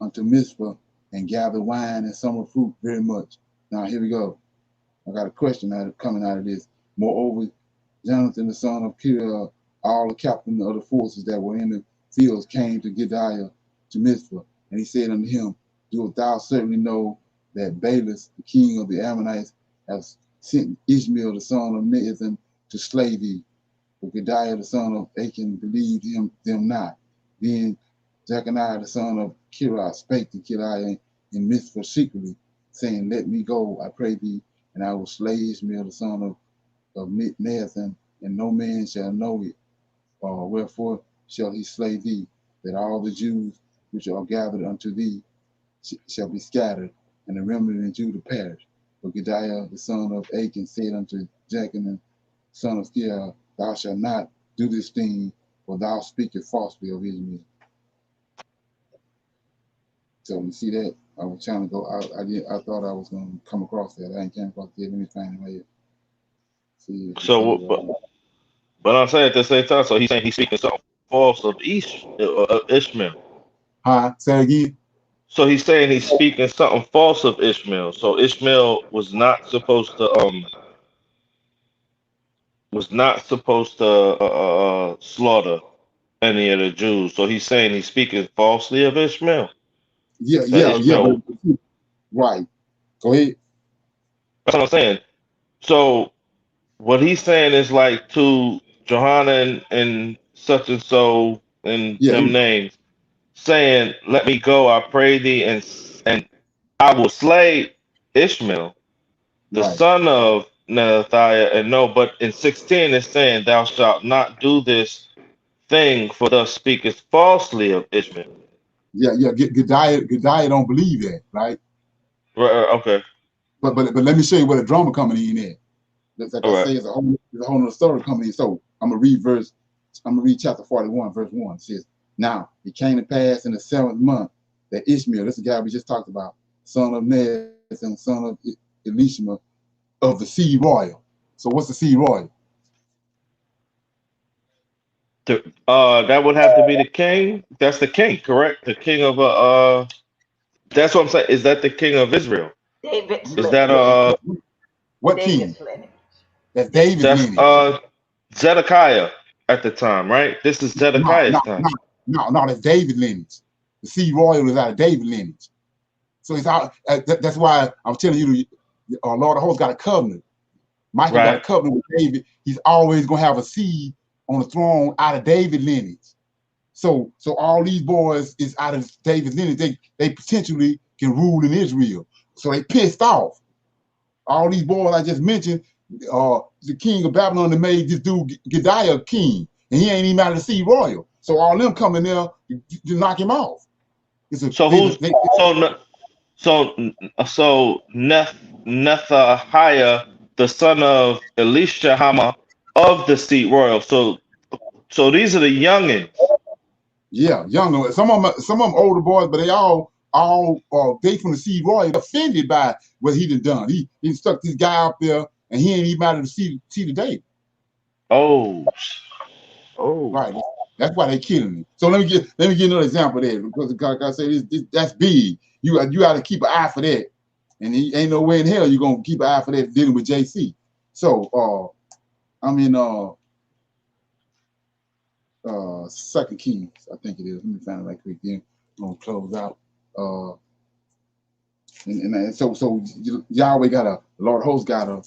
unto Mizpah and gather wine and summer fruit very much. Now here we go. I got a question coming out of this. Moreover, Jonathan the son of Kira, all the captains of the forces that were in the fields came to Gediah to Mizpah, and he said unto him, dost thou certainly know that Baalis, the king of the Ammonites, has sent Ishmael the son of Nethan to slay thee? But Gediah the son of Achan believed them not. Then Jeconiah the son of Kira spake to Gediah in Mizpah secretly, saying, let me go, I pray thee, and I will slay Ishmael the son of Nethan, and no man shall know it. Wherefore shall he slay thee, that all the Jews which are gathered unto thee shall be scattered, and the remnant in Judah perish. But Gediah the son of Achan said unto Jeconiah son of Kira, thou shalt not do this thing, for thou speakest falsely of Israel. So you see that? I was trying to go out. I thought I was going to come across that. I ain't came across it. Let me find it right here. See if it So, say, but I'm saying at the same time, so he's saying he's speaking something false of Ishmael. huh? Say again? So he's saying he's speaking something false of Ishmael. So Ishmael was not supposed to slaughter any of the Jews. So he's saying he's speaking falsely of Ishmael. Yeah, That yeah, yeah. Ishmael, But right. Go ahead. that's what I'm saying. So what he's saying is like to Johanna and such and so and Yeah, them names, saying, "Let me go, I pray thee, and I will slay Ishmael, the right. son of Nethiah." And no, but in 16 it's saying, "Thou shalt not do this thing, for thus speakest falsely of Ishmael." Yeah, yeah. Gediah don't believe that, right? Okay, But let me show you where the drama coming in at. That's like all I right. say, it's a whole other story coming in. So I'm gonna read chapter 41, verse 1. It says, now it came to pass in the 7th month that Ishmael, this is the guy we just talked about, son of Nez and son of Elishama, of the seed royal. So what's the seed royal? That would have to be the king. That's the king, correct? The king of That's what I'm saying. Is that the king of Israel? David's Is that lineage. What king? David's lineage. That's David's that's lineage. Zedekiah at the time, right? This is No, Zedekiah's no, time. no, no, that's David lineage. The seed royal is out of David lineage. So it's out. That's why I'm telling you, Lord of hosts got a covenant. Michael got a Right. covenant with David. He's always gonna have a seed on the throne out of David lineage. So all these boys is out of David's lineage. They potentially can rule in Israel. So they pissed off. All these boys I just mentioned, the king of Babylon that made this dude Gediah king, and he ain't even out of the seed royal. So all them coming there to knock him off. It's a, So they, who's they, so Ne- so Nethahiah, the son of Elishahama of the seed royal. So these are the youngins. Yeah, younger. Some of them older boys, but they all they from the seed royal offended by what he done. He stuck this guy up there, and he ain't even out of the seed of David. Oh, oh. Right. That's why they killing him. So let me give another example there because like I said, that's big. You got to keep an eye for that, and he ain't no way in hell you're gonna keep an eye for that dealing with JC. So I'm in Second Kings, I think it is. Let me find it right quick. Then I'm gonna close out. And so Yahweh got a Lord host got a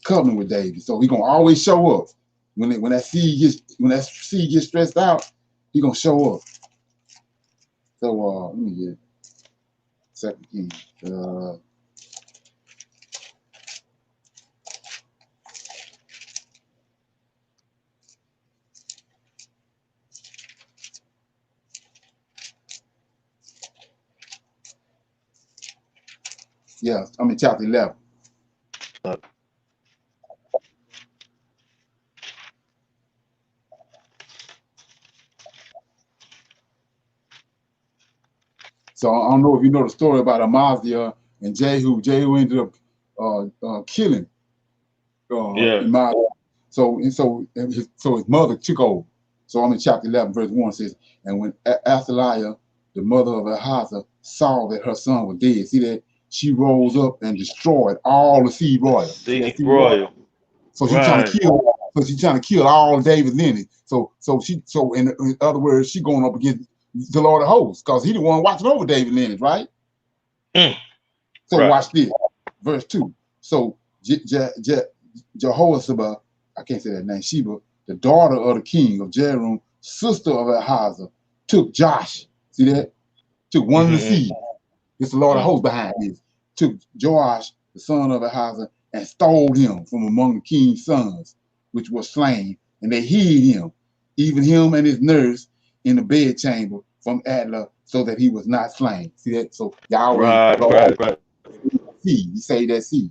covenant with David, so he gonna always show up when that seed gets stressed out, he gonna show up. So let me get Second Kings. Yeah, I'm in chapter 11. Uh, So I don't know if you know the story about Amaziah and Jehu. Jehu ended up killing Yeah. Amaziah. So his mother took over. So I'm in chapter 11, verse 1 says, and when Athaliah, the mother of Ahaziah, saw that her son was dead, see that she rose up and destroyed all the seed royal. See that Steve seed royal? Royal. So she's trying to Right. kill. So she's trying to kill all of David's lineage. So in other words, she going up against the Lord of hosts because he the one watching over David's lineage, right? Mm. So Right. watch this, verse 2. So Jehoshaphat, I can't say that name, Sheba, the daughter of the king of Jerum, sister of Ahaziah, took Josh. See that? Took one of the Mm-hmm. seed. It's the Lord of hosts behind this. Took Joash, the son of Ahaziah, and stole him from among the king's sons, which were slain, and they hid him, even him and his nurse, in the bedchamber from Adler, so that he was not slain. See that? So Yahweh, Right. seed. He say that seed.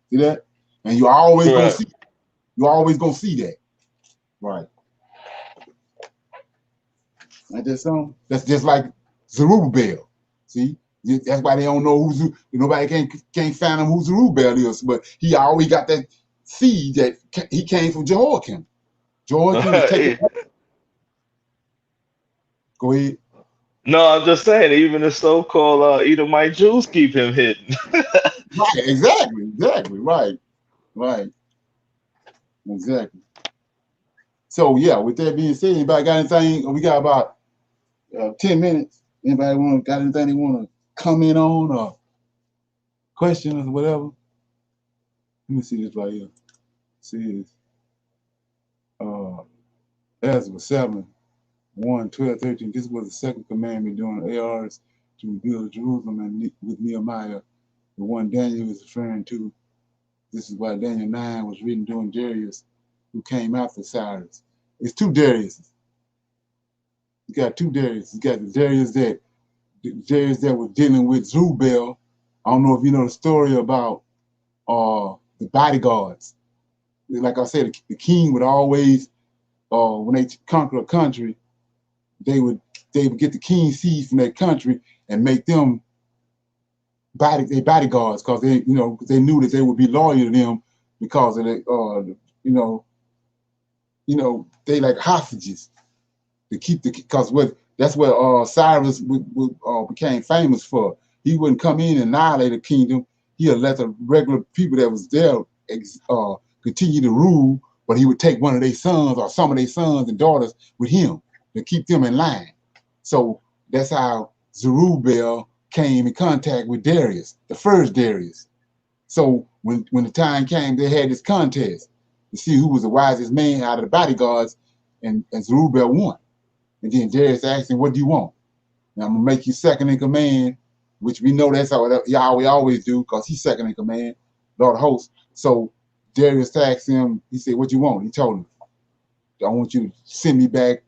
See that? And you're always gonna Right. see. You're always gonna see that. Right. Ain't that something? That's just like Zerubbabel. See? That's why they don't know nobody can't find him who Zerubbabel is. But he always got that seed that he came from Jehoiakim. Jehoiakim was taken. Go ahead. No, I'm just saying, even the so-called Edomite Jews keep him hidden. Right, exactly, right, exactly. So yeah, with that being said, anybody got anything? We got about 10 minutes. Anybody got anything they want to comment on or question or whatever? Let me see this right here. See this. Ezra 7, 1, 12, 13. This was the second commandment during ARs to rebuild Jerusalem and with Nehemiah, the one Daniel is referring to. This is why Daniel 9 was written during Darius, who came after Cyrus. It's two Dariuses. You got two Darius. You got the Darius that was dealing with Zerubbabel. I don't know if you know the story about the bodyguards. Like I said, the king would always, when they conquer a country, they would get the king's seed from that country and make them bodyguards because they knew that they would be loyal to them because of they like hostages to keep because that's what Cyrus became famous for. He wouldn't come in and annihilate a kingdom. He'd let the regular people that was there continue to rule, but he would take one of their sons or some of their sons and daughters with him to keep them in line. So that's how Zerubbabel came in contact with Darius, the first Darius. So when the time came, they had this contest to see who was the wisest man out of the bodyguards, and Zerubbabel won. And then Darius asked him, "What do you want?" Now I'm gonna make you second in command, which we know that's how Yahweh always do, because he's second in command, Lord of hosts. So Darius asked him, he said, "What you want?" He told him, "I want you to send me back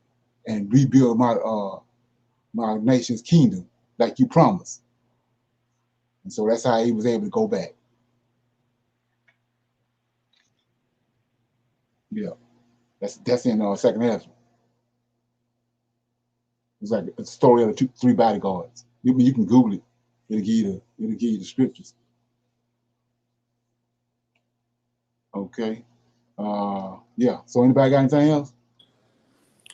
and rebuild my nation's kingdom like you promised." And so that's how he was able to go back. Yeah, that's in second Ezra. It's like a story of the three bodyguards. You can Google it. It'll give you the scriptures. Okay. Yeah. So anybody got anything else?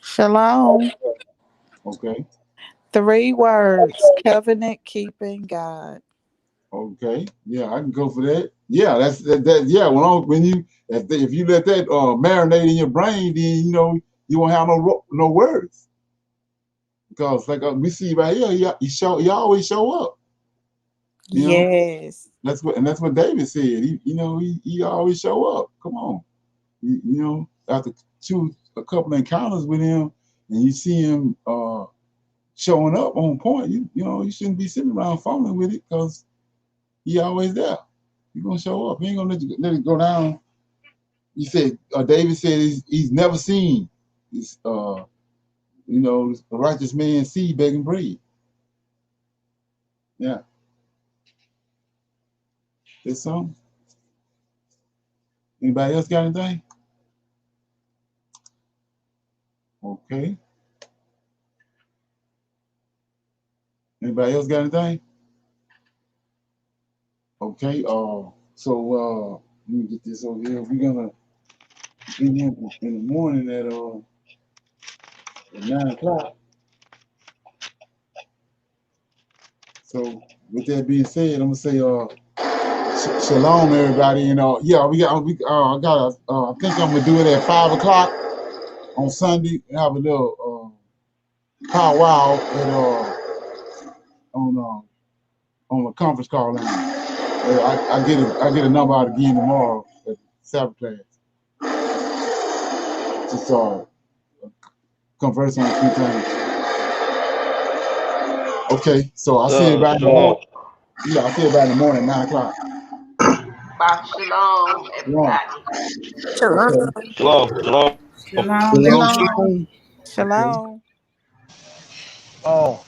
Shalom. Okay. 3 words. Covenant keeping God. Okay. Yeah, I can go for that. Yeah, that. Yeah, when you if you let that marinate in your brain, then you won't have no words because like we see right here, he always show up. Yes. That's what David said. He always show up. Come on. After a couple of encounters with him, and you see him showing up on point, you shouldn't be sitting around fumbling with it because he always there. He's gonna show up. He ain't gonna let it go down. He said, David said he's never seen this, a righteous man see begging bread. Yeah, there's some. Anybody else got anything? Okay. Anybody else got anything? Okay. So let me get this over here. We're gonna be in the morning at 9 o'clock. So with that being said, I'm gonna say shalom, everybody. And yeah, I got I think I'm gonna do it at 5 o'clock on Sunday. Have a little powwow at on a conference call line. I get a number out again tomorrow at Sabbath class. Just converse on a few things. Okay, so I'll see everybody in the morning. Yeah, I'll see everybody in the morning at 9 o'clock. Shalom, everybody. Shalom. Okay. Shalom. Shalom. Shalom, Shalom, everyone. shalom. Shalom. Oh.